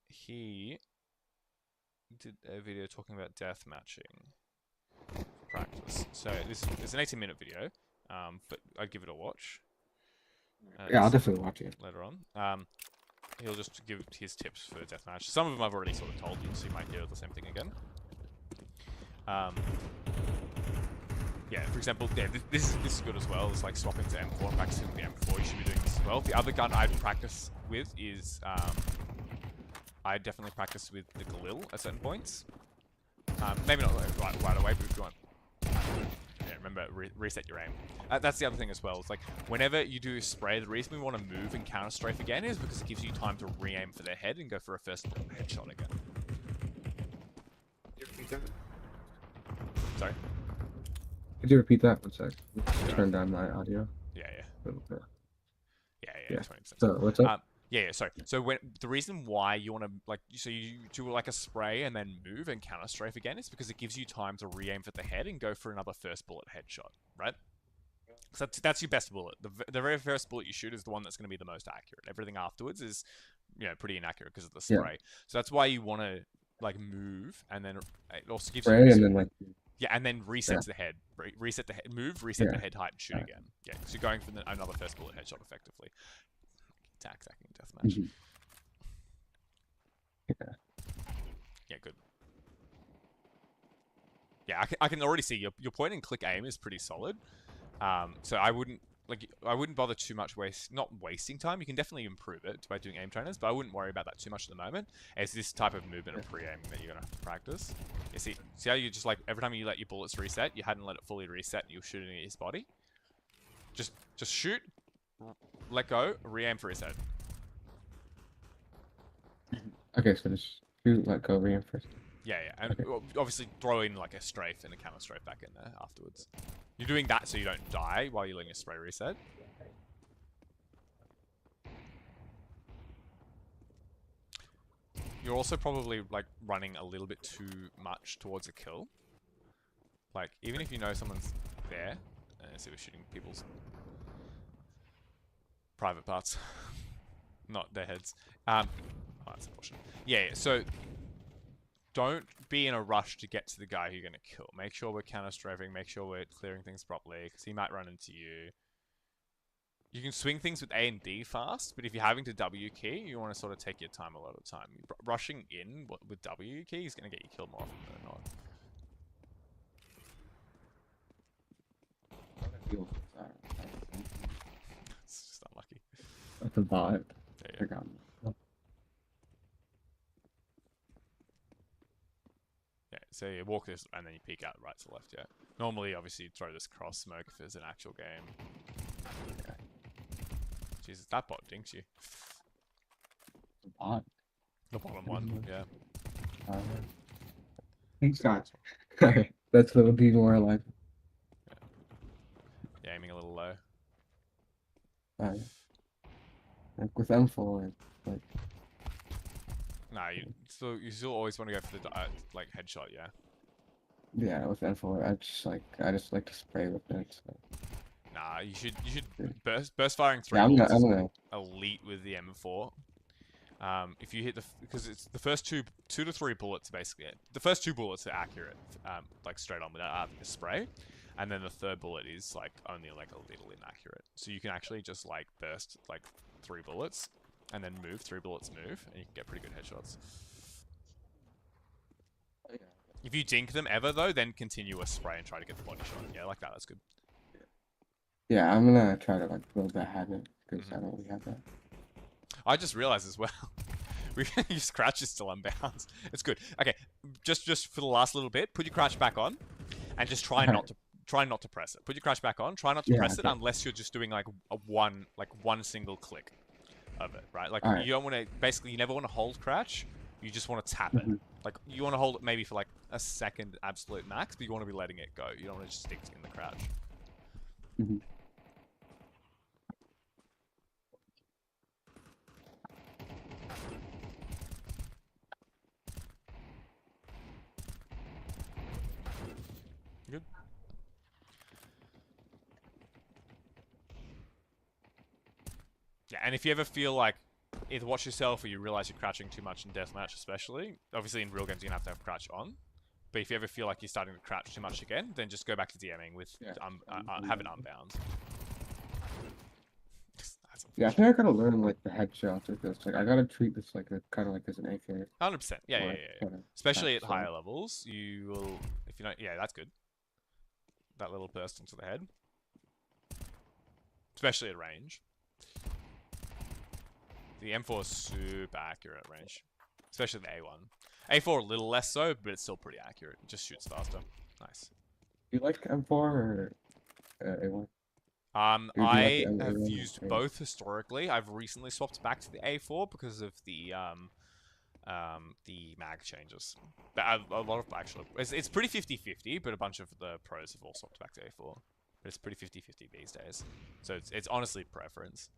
He did a video talking about death matching for practice. So this is an 18-minute video, but I'd give it a watch. Yeah, I'll definitely watch it. Later on. He'll just give his tips for deathmatch. Some of them I've already sort of told you, so you might hear the same thing again. Yeah, for example, yeah, this is good as well. It's like swapping to M4 and practicing with the M4. You should be doing this as well. The other gun I'd practice with is I definitely practice with the Galil at certain points. Maybe not right away, but if you want, yeah, remember reset your aim. That's the other thing as well. It's like whenever you do a spray, the reason we want to move and counter strafe again is because it gives you time to re-aim for their head and go for a first headshot again. Sorry. Could you repeat that? One sec. Turn down my audio. Yeah. A little bit. Yeah. 20%. So what's up? Yeah, sorry. So when the reason why you want to so you do like a spray and then move and counter strafe again is because it gives you time to re-aim for the head and go for another first bullet headshot, right? So that's your best bullet. The very first bullet you shoot is the one that's going to be the most accurate. Everything afterwards is, pretty inaccurate because of the spray. So that's why you want to like move, and then it also gives Spray you and then like. yeah, and then reset the head, reset the head, move, reset the head height, and shoot again. Yeah, so you're going for another first bullet headshot effectively. Attacking deathmatch. Mhm. Yeah, good. Yeah, I can already see your point and click aim is pretty solid. So I wouldn't bother too much not wasting time. You can definitely improve it by doing aim trainers, but I wouldn't worry about that too much at the moment. It's this type of movement and pre-aiming that you're gonna have to practice. You see how you just like every time you let your bullets reset, you hadn't let it fully reset, and you're shooting at his body. Just shoot, let go, re-aim for his head. Okay, so just shoot, let go, reinforce. Yeah, and obviously throw in like a strafe and a counter strafe back in there afterwards. You're doing that so you don't die while you're letting a spray reset. You're also probably like running a little bit too much towards a kill. Like even if you know someone's there, see we're shooting people's private parts, not their heads. Oh, that's unfortunate. Yeah, so don't be in a rush to get to the guy who you're going to kill. Make sure we're counter-strafing, make sure we're clearing things properly, because he might run into you. You can swing things with A and D fast, but if you're having to W key, you want to sort of take your time a lot of the time. Rushing in with W key is going to get you killed more often than not. It's just unlucky. That's a vibe. Yeah. Yeah, so you walk this and then you peek out right to left, yeah. Normally, obviously, you'd throw this cross smoke if it's an actual game. Okay. Jesus, that bot dinks you. Bot. The bottom one, yeah. Thanks, guys. Alright, that's a little bit more like. Yeah, aiming a little low. Like with M4, like. Nah, you still always want to go for the like headshot, yeah. Yeah, with M4, I just like to spray with it. So. Nah, you should burst firing 3 Yeah, I'm bullets is gonna. elite with the M4. If you hit because it's the first two to 3 bullets basically. The first 2 bullets are accurate, like straight on without having a spray, and then the third bullet is like only like a little inaccurate. So you can actually just like burst like 3 bullets, and then move 3 bullets, move, and you can get pretty good headshots. If you dink them ever though, then continue a spray and try to get the body shot. Yeah, like that. That's good. Yeah, I'm gonna try to like build that habit because I don't really have that. I just realized as well, Your crouch is still unbound. It's good. Okay, just for the last little bit, put your crouch back on, and just try Okay. not to press it. Put your crouch back on. Try not to Yeah, press it okay. unless you're just doing like one single click of it, right? Like Alright. you don't want to. Basically, you never want to hold crouch. You just want to tap it. Mhm. Like you want to hold it maybe for like a second absolute max, but you want to be letting it go. You don't want to just stick in the crouch. Mhm. Good. Yeah, and if you ever feel like either watch yourself or you realize you're crouching too much in deathmatch, especially, obviously in real games you're gonna have crouch on. But if you ever feel like you're starting to crouch too much again, then just go back to DMing with Yeah. have it unbound. That's Yeah, I think I gotta learn like the headshots with this. Like I gotta treat this like a kind of like as an AK. 100%. Yeah, yeah, Or, yeah, yeah. kinda Especially at catch, so- higher levels, you will if you don't. Yeah, that's good. That little burst into the head, especially at range. The M4 is super accurate at range, especially the A1. A4 a little less so, but it's still pretty accurate. It just shoots faster. Nice. Do you like M4 or A1? Do you like I the have A1 used or A1? both historically. I've recently swapped back to the A4 because of the mag changes. But a lot of actually, it's pretty 50-50, but a bunch of the pros have all swapped back to A4. But it's pretty 50-50 these days. So it's honestly preference.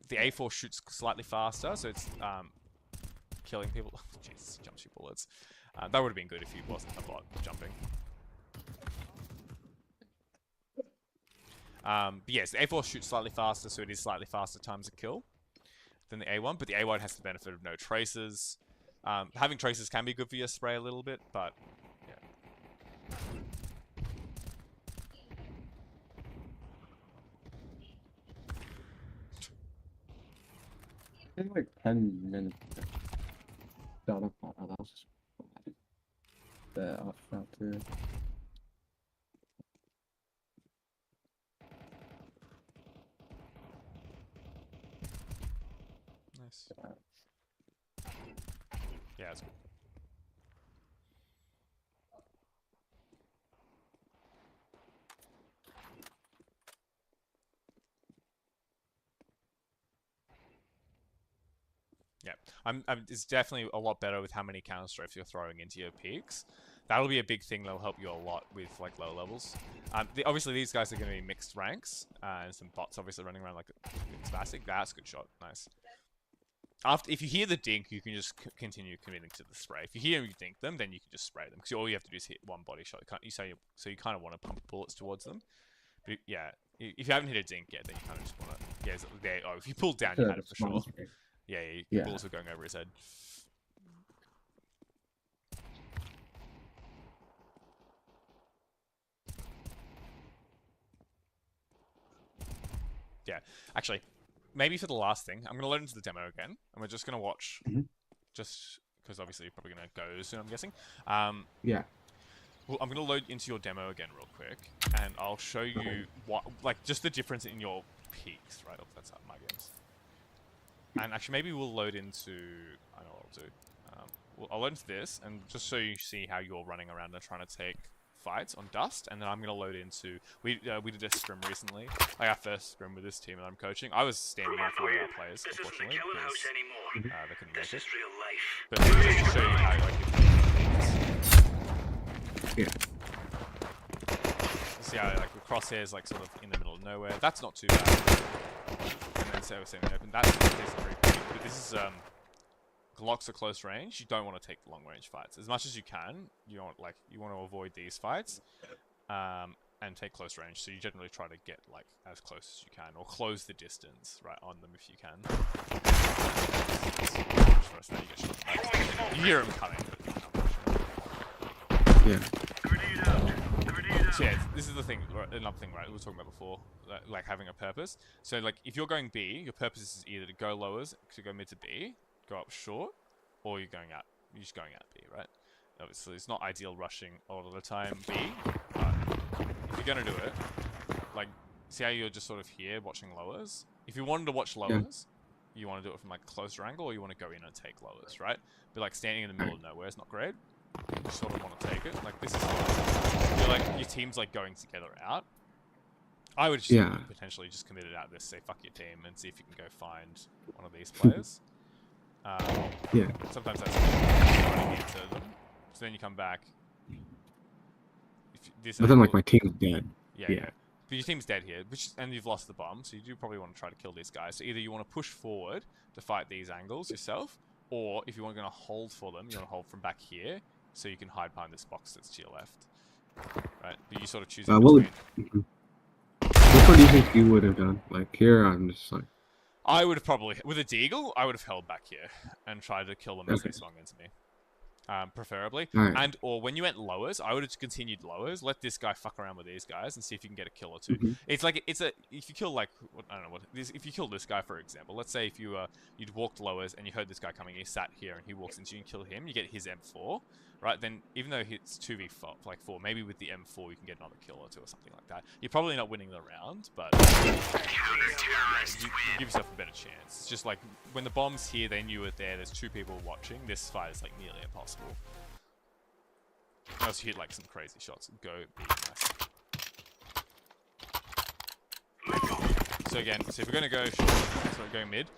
The A4 shoots slightly faster, so it's killing people. Jesus, jumps your bullets. That would have been good if he wasn't a bot jumping. But yes, the A4 shoots slightly faster, so it is slightly faster times a kill than the A1, but the A1 has the benefit of no traces. Having traces can be good for your spray a little bit, but yeah. I think like 10 minutes. Done. Oh, that was just the off shot too. Nice. Yeah, that's good. Yeah, it's definitely a lot better with how many counter strafes you're throwing into your peaks. That'll be a big thing that'll help you a lot with like low levels. Obviously these guys are going to be mixed ranks, and some bots obviously running around like it's basic. That's a good shot, nice. If you hear the dink, you can just continue committing to the spray. If you hear and you dink them, then you can just spray them because all you have to do is hit one body shot. So you kind of want to pump bullets towards them. But yeah, if you haven't hit a dink yet, then you kind of just want to. Yeah, oh, if you pull down, you had it for sure. Yeah, bullets were going over his head. Yeah, actually, maybe for the last thing, I'm going to load into the demo again, and we're just going to watch, just because obviously you're probably going to go soon, I'm guessing. Yeah. Well, I'm going to load into your demo again real quick, and I'll show you what, like, just the difference in your peaks, right? Oh, that's my games. And actually, maybe we'll load into, I know what I'll do. I'll load into this, and just so you see how you're running around and trying to take fights on Dust, and then I'm going to load into, we did a scrim recently, like our first scrim with this team that I'm coaching. I was standing in for one of our players, unfortunately, because they couldn't make it. But just to show you how, like, Yeah. see how, like, the crosshairs, like, sort of in the middle of nowhere. That's not too bad. And then say we're seeing open. That's pretty good. But this is Glocks are close range. You don't want to take long range fights as much as you can. You want to avoid these fights, and take close range. So you generally try to get like as close as you can, or close the distance right on them if you can. You hear them coming. Yeah. So yeah, this is the thing, another thing, right, we were talking about before, like having a purpose. So like, if you're going B, your purpose is either to go lowers, to go mid to B, go up short, or you're just going out B, right? Obviously, it's not ideal rushing all of the time B, but if you're gonna do it, like, see how you're just sort of here watching lowers? If you wanted to watch lowers, you want to do it from like a closer angle, or you want to go in and take lowers, right? But like standing in the middle of nowhere is not great. You sort of want to take it. Like this is, I feel like your team's like going together out. I would just potentially just commit it out this, say fuck your team, and see if you can go find one of these players. Sometimes that's running into them. So then you come back. But then, like, my team's dead. Yeah. But your team's dead here, and you've lost the bomb, so you do probably want to try to kill these guys. So either you want to push forward to fight these angles yourself, or if you want to hold for them, you want to hold from back here, so you can hide behind this box that's to your left. Right? But you sort of choose between... What do you think you would have done? Like, here, I'm just like... I would have probably... With a deagle, I would have held back here and tried to kill them as they swung into me. Preferably. And or when you went lowers, I would have continued lowers, let this guy fuck around with these guys and see if you can get a kill or two. It's like, if you kill like, I don't know what, if you kill this guy, for example, let's say if you'd walked lowers and you heard this guy coming, he sat here and he walks into you and kill him, you get his M4, right? Then even though it's 2v4, like 4, maybe with the M4 you can get another kill or two or something like that. You're probably not winning the round, but you give yourself a better chance. It's just like, when the bomb's here, they knew it there, there's 2 people watching, this fight is like nearly impossible. Unless you hit like some crazy shots. Go be nice. So again, so if we're gonna go short, so we're going mid.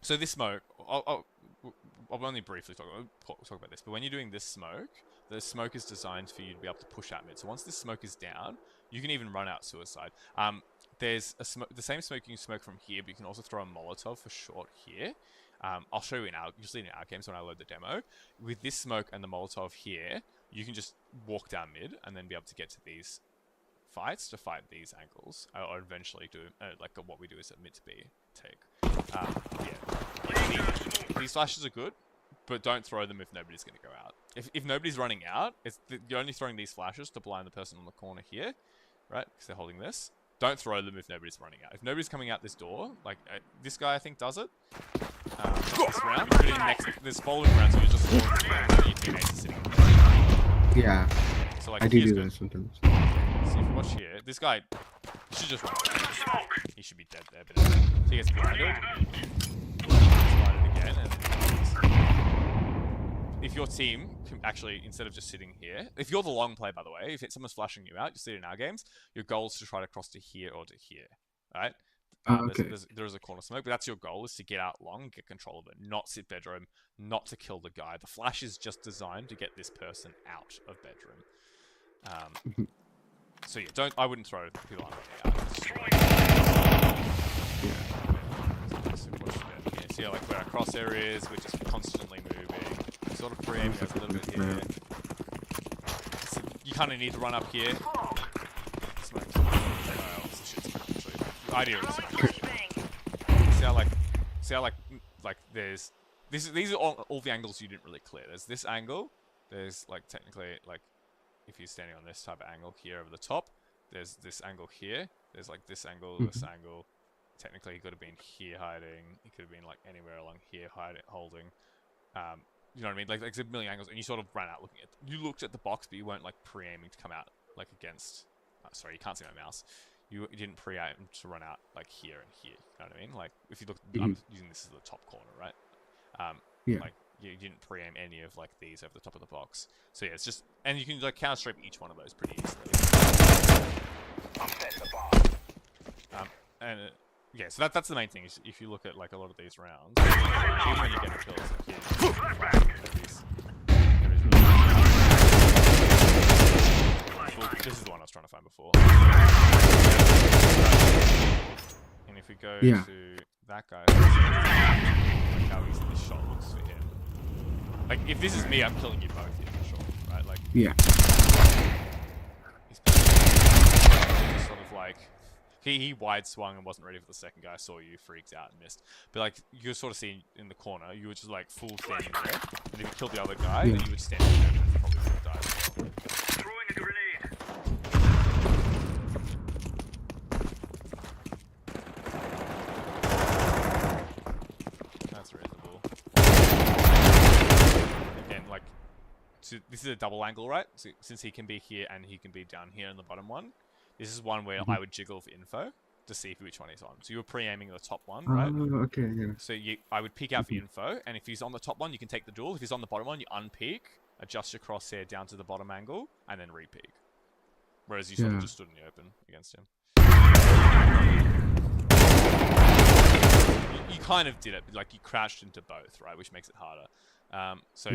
So this smoke, I'll only briefly talk about this, but when you're doing this smoke, the smoke is designed for you to be able to push out mid. So once this smoke is down, you can even run out suicide. There's the same smoke you can smoke from here, but you can also throw a Molotov for short here. I'll show you you'll see it in our games when I load the demo. With this smoke and the Molotov here, you can just walk down mid and then be able to get to these fights to fight these angles, or eventually do like what we do is a mid to B take. These flashes are good, but don't throw them if nobody's going to go out. If nobody's running out, you're only throwing these flashes to blind the person on the corner here, right? Because they're holding this. Don't throw them if nobody's running out. If nobody's coming out this door, like this guy I think does it. This round, but in this following round, so you're just your teammates are sitting. Yeah. So like I do that sometimes. So if you watch here, this guy should just run away. He should be dead there, but so he gets blinded. Again, and if your team can actually, instead of just sitting here, if you're the long play, by the way, if someone's flashing you out, you see it in our games, your goal is to try to cross to here or to here, right? Okay. There is a corner smoke, but that's your goal, is to get out long, get control of it, not sit bedroom, not to kill the guy. The flash is just designed to get this person out of bedroom. So yeah, I wouldn't throw people on out. See how like where our crosshair is, we're just constantly moving. Sort of preempt a little bit here. So you kind of need to run up here. Smoke. Idea of smoke. See how like there's these are all the angles you didn't really clear. There's this angle. There's like technically like if you're standing on this type of angle here over the top. There's this angle here. There's like this angle, this angle. Technically, he could have been here hiding. He could have been like anywhere along here holding. You know what I mean? Like there's a million angles, and you sort of ran out looking at. You looked at the box, but you weren't like pre-aiming to come out like against. Sorry, you can't see my mouse. You didn't pre-aim to run out like here and here. You know what I mean? Like if you look, I'm using this as the top corner, right? Like you didn't pre-aim any of like these over the top of the box. So yeah, it's just, and you can like counter strike each one of those pretty easily. Yeah, so that's the main thing. Is if you look at like a lot of these rounds, even when you get the kills, this is the one I was trying to find before. And if we go to that guy, like how easy this shot looks for him. Like if this is me, I'm killing you both here for sure, right? Like yeah. He's sort of like. He wide swung and wasn't ready for the second guy, saw you, freaked out and missed. But like you sort of see in the corner, you were just like full standing there. And if you killed the other guy, then you would stand there and probably would have died. Throwing a grenade. That's reasonable. Again, like so this is a double angle, right? So, since he can be here and he can be down here in the bottom one. This is one where I would jiggle for info, to see which one he's on. So you were pre-aiming the top one, right? Oh, okay, yeah. So I would peek out for info, and if he's on the top one, you can take the duel. If he's on the bottom one, you unpeek, adjust your crosshair down to the bottom angle, and then repeek. Whereas you sort of just stood in the open against him. You kind of did it, but like you crouched into both, right? Which makes it harder. So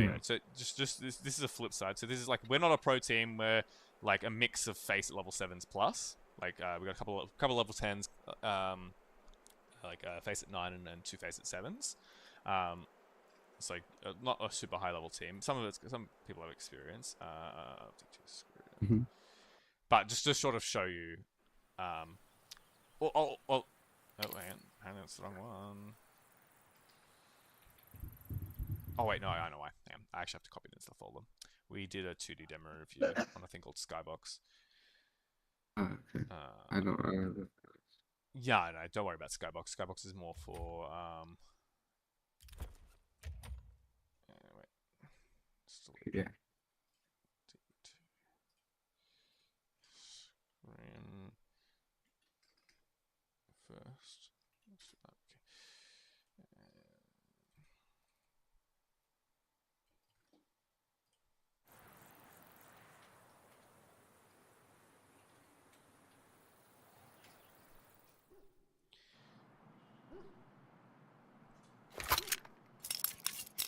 just this is a flip side. So this is like, we're not a pro team. We're like a mix of face at level 7s plus. Like we got a couple level 10s, like face at 9 and 2 face at 7s. It's like not a super high level team. Some people have experience. But just to sort of show you, oh, hang on, that's the wrong one. Oh wait, no, I know why. Hang on. I actually have to copy it into the folder. We did a 2D demo review on a thing called Skybox. Okay. I don't. Yeah, no, don't worry about Skybox. Skybox is more for wait. Yeah. First.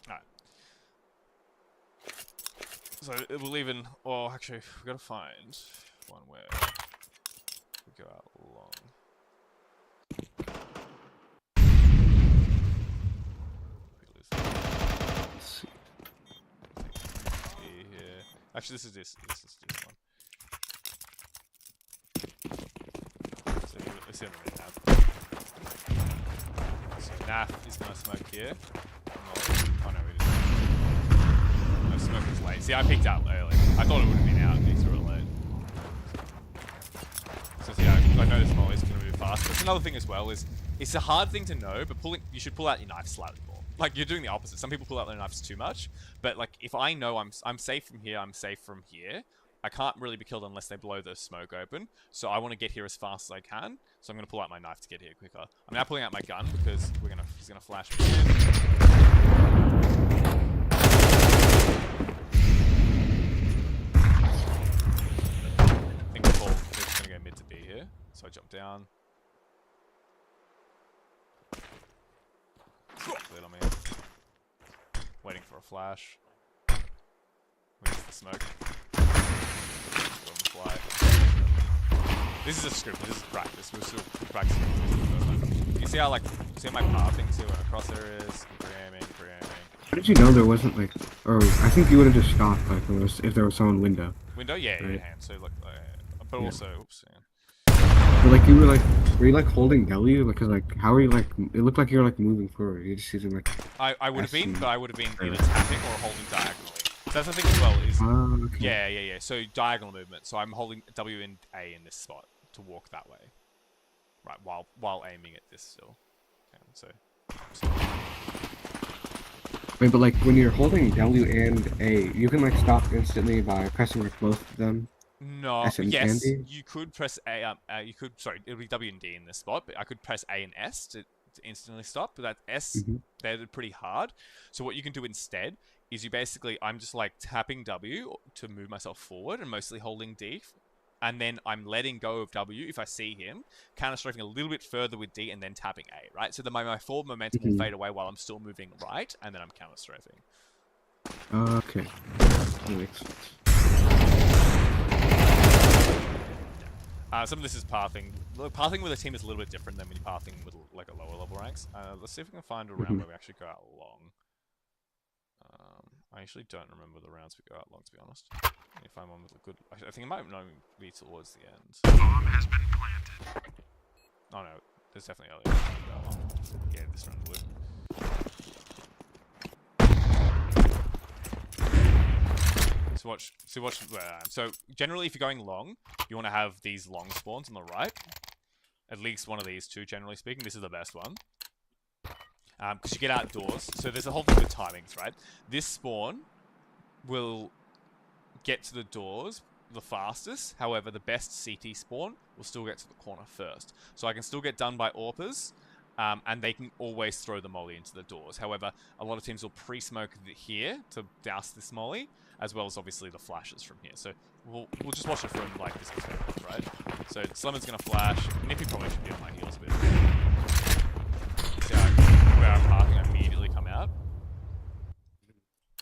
Alright. So we'll even, well, actually, we've got to find one where we go out long. Here. Actually, this is this one. So let's see what Nav. So Nav is gonna smoke here. Oh no, we didn't. No, smoke is late. See, I picked out early. I thought it would have been out. He threw it late. So yeah, I know this molly is gonna move fast. That's another thing as well. Is it's a hard thing to know, but you should pull out your knife slightly more. Like, you're doing the opposite. Some people pull out their knives too much, but like, if I know I'm safe from here, I'm safe from here, I can't really be killed unless they blow the smoke open. So I want to get here as fast as I can. So I'm gonna pull out my knife to get here quicker. I'm now pulling out my gun because he's gonna flash me in. I think we're just gonna go mid to B here. So I jump down. Cleared on me. Waiting for a flash. Waiting for the smoke. Fly. This is a script. This is practice. We're still practicing. You see how my pathing? See where my crosshair is? Pre-aiming. How did you know there wasn't like, or I think you would have just stopped like if there was someone window. Window, yeah, right? Yeah. So look, but also, oops. Yeah. But like were you like holding W? Because like, how are you like? It looked like you were like moving forward. You just using like. I would have been, but I would have been either tapping or holding diagonally. So that's the thing as well. Is okay. yeah. So diagonal movement. So I'm holding W and A in this spot to walk that way, right? While aiming at this still. Yeah, so. Wait, but like when you're holding W and A, you can like stop instantly by pressing like both of them. No, yes, you could press A. It'll be W and D in this spot, but I could press A and S to instantly stop. But that S, they're pretty hard. So what you can do instead is I'm just like tapping W to move myself forward and mostly holding D. And then I'm letting go of W if I see him, counter-strafing a little bit further with D and then tapping A, right? So then my forward momentum will fade away while I'm still moving right, and then I'm counter-strafing. Okay. That makes sense. Some of this is pathing. Pathing with a team is a little bit different than when you're pathing with like a lower level ranks. Let's see if we can find a round where we actually go out long. I actually don't remember the rounds we go out long, to be honest. If I'm on with a good, I think it might not be towards the end. Bomb has been planted. Oh no, there's definitely earlier. Yeah, this round would. So watch. So generally, if you're going long, you want to have these long spawns on the right. At least one of these two, generally speaking. This is the best one. Because you get outdoors. So there's a whole thing with timings, right? This spawn will get to the doors. the fastest. However, the best CT spawn will still get to the corner first. So I can still get done by AWPers, and they can always throw the molly into the doors. However, a lot of teams will pre-smoke here to douse this molly, as well as obviously the flashes from here. So we'll just watch it from like this perspective, right? So Slimmer's gonna flash. Nippy probably should be on my heels a bit. See where I'm parking, I immediately come out.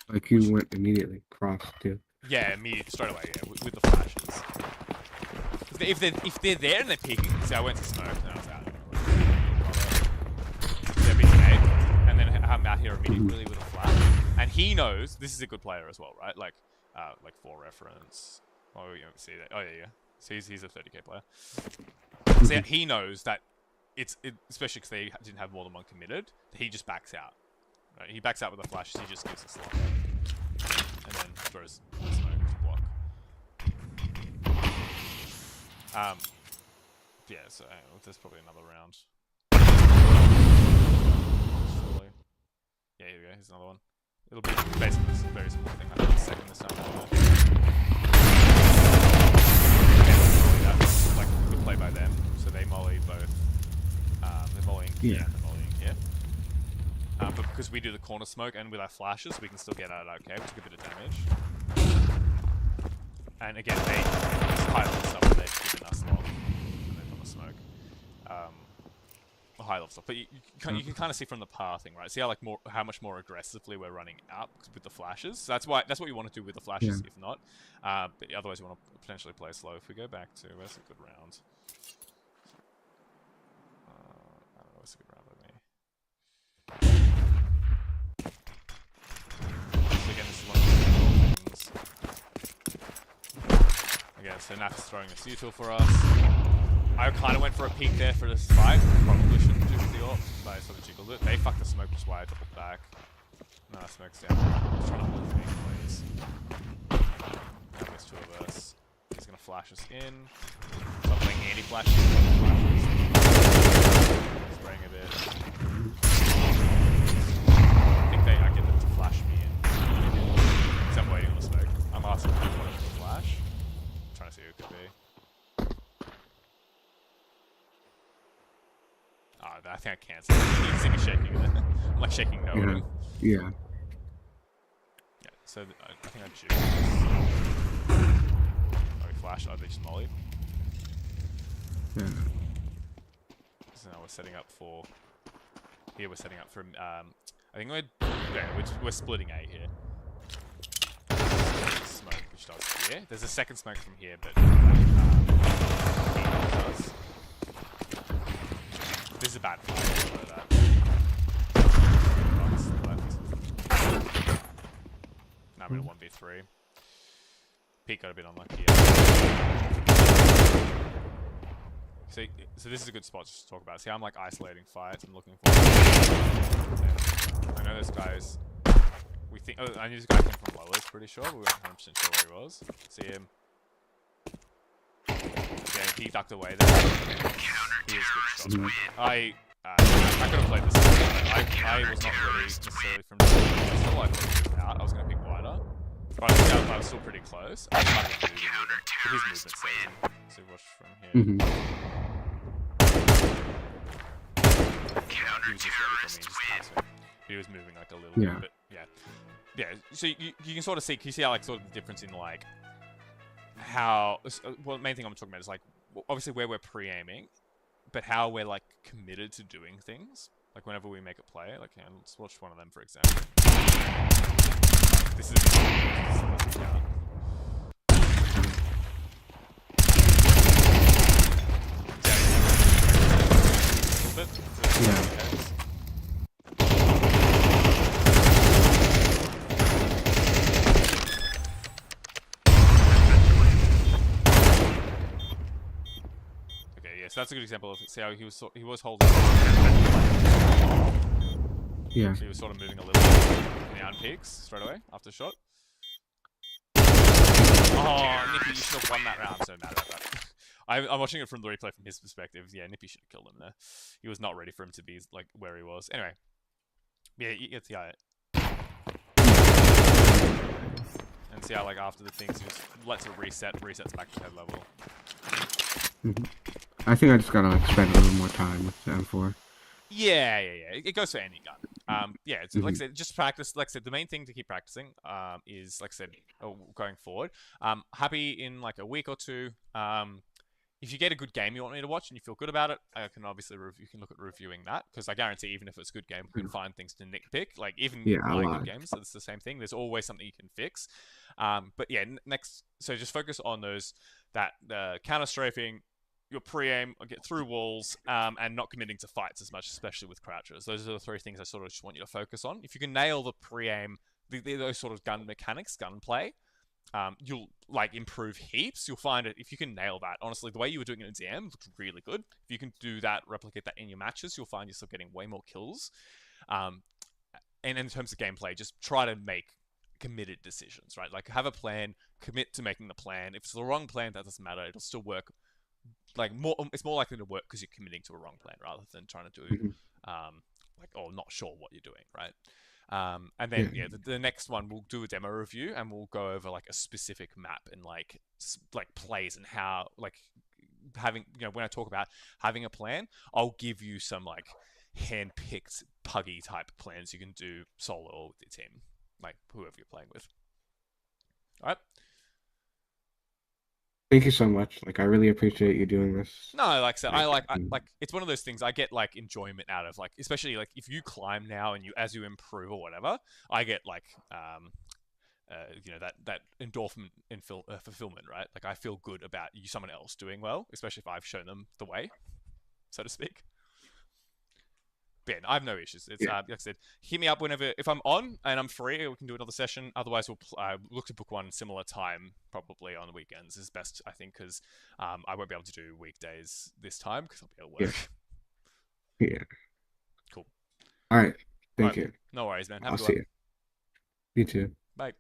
Like you went immediately across too. Yeah, immediately straight away. Yeah, with the flashes. If they're there and they're peeking, see, I went to smoke and I was out. Yeah, big grenade, and then I'm out here immediately with a flash. And he knows this is a good player as well, right? Like for reference. Oh, you don't see that. Oh yeah. So he's a 30k player. So he knows that especially because they didn't have more than one committed. He just backs out. Right? He backs out with the flashes. He just gives a slot, and then throws the smoke to block. Yeah. So there's probably another round. Surely. Yeah, here we go. Here's another one. It'll be basically this very similar thing. I think second this time. That's like a good play by them. So they molly both. They're volleying here and they're volleying here. But because we do the corner smoke and with our flashes, we can still get out okay. We took a bit of damage. And again, they high level stuff that they've given us long. And then on the smoke. High level stuff. But you can kind of see from the pathing, right? See how much more aggressively we're running up with the flashes. So that's what you want to do with the flashes, if not. But otherwise you want to potentially play slow. If we go back to where's a good round? I don't know what's a good round with me. So again, this is one of the things. Again, so Naf is throwing a C-tool for us. I kind of went for a peek there for the spike. Probably shouldn't do with the AWP, but I sort of jiggled it. They fucked the smoke, which is why I doubled back. No, smoke's down. I'm just trying to lift me, please. Now there's two of us. He's going to flash us in. So I'm playing anti-flash. Spraying a bit. I think I get them to flash me in. Because I'm waiting on the smoke. I'm asking them to flash. I'm trying to see who it could be. Oh, I think I cancelled. You can see me shaking it. I'm like shaking no. Yeah. Yeah, so I think I juked. Oh, we flashed. Oh, they just mollied. Yeah. So now we're setting up for... Here we're setting up for... I think we're splitting A here. Smoke, which does here. There's a second smoke from here, but... does. This is a bad fight. Know that. Now I'm in a 1v3. Pete got a bit unlucky. So this is a good spot to talk about. See, I'm like isolating fights. I'm looking for. I know this guy's. We think. Oh, I knew this guy came from lowest. Pretty sure. We weren't 100% sure where he was. See him. Yeah, he ducked away there. He was good shot. I could have played this. I was not ready necessarily from pistol. I thought he was out. I was going to pick wider. But I was still pretty close. I tried to do his movement saved. So watch from here. He was just ready for me, just passing. He was moving like a little bit, but yeah. So you can sort of see. Can you see how like sort of the difference in like how? Well, the main thing I'm talking about is like obviously where we're pre-aiming, but how we're like committed to doing things. Like whenever we make a play, like let's watch one of them for example. This is so that's a good example of see how he was holding. Yeah. So he was sort of moving a little bit in the peaks straight away after the shot. Oh, Nippy, you should have won that round. I'm so mad about that. I'm watching it from the replay from his perspective. Yeah, Nippy should have killed him there. He was not ready for him to be like where he was. Anyway, yeah, you get the eye. And and see how like after the things just lets it resets back to head level. I think I just gotta like spend a little more time with the M4. Yeah. It goes for any gun. Yeah, it's, like I said, just practice. Like I said, the main thing to keep practicing is, like I said, going forward. Happy in like a week or two. If you get a good game you want me to watch and you feel good about it, I can obviously you can look at reviewing that, because I guarantee even if it's a good game, we can find things to nitpick. Like even Yeah, a my lot. good games, it's the same thing. There's always something you can fix. But yeah, next, so just focus on those, that counter strafing, your pre-aim, get through walls, and not committing to fights as much, especially with crouchers. Those are the three things I sort of just want you to focus on. If you can nail the pre-aim, those sort of gun mechanics, gunplay, you'll like improve heaps. You'll find it if you can nail that. Honestly, the way you were doing it in DM looked really good. If you can do that, replicate that in your matches, you'll find yourself getting way more kills. And in terms of gameplay, just try to make committed decisions, right? Like have a plan, commit to making the plan. If it's the wrong plan, that doesn't matter. It'll still work. Like it's more likely to work because you're committing to a wrong plan rather than trying to do, like, oh, not sure what you're doing, right? And then the next one we'll do a demo review and we'll go over like a specific map and like plays and how, like, having, when I talk about having a plan, I'll give you some like hand-picked puggy type plans you can do solo or with your team, like whoever you're playing with. All right. Thank you so much. Like, I really appreciate you doing this. No, like I said, I like it's one of those things I get like enjoyment out of, like, especially like if you climb now and as you improve or whatever, I get like that endorphin and fulfillment, right? Like I feel good about someone else doing well, especially if I've shown them the way, so to speak. Ben, I have no issues. It's like I said, hit me up whenever, if I'm on and I'm free, we can do another session. Otherwise, we'll look to book one similar time, probably on the weekends is best, I think, because I won't be able to do weekdays this time because I'll be at work. Yeah. Cool. All right. Thank you. No worries, man. Have I'll a good see one. you. You too. Bye.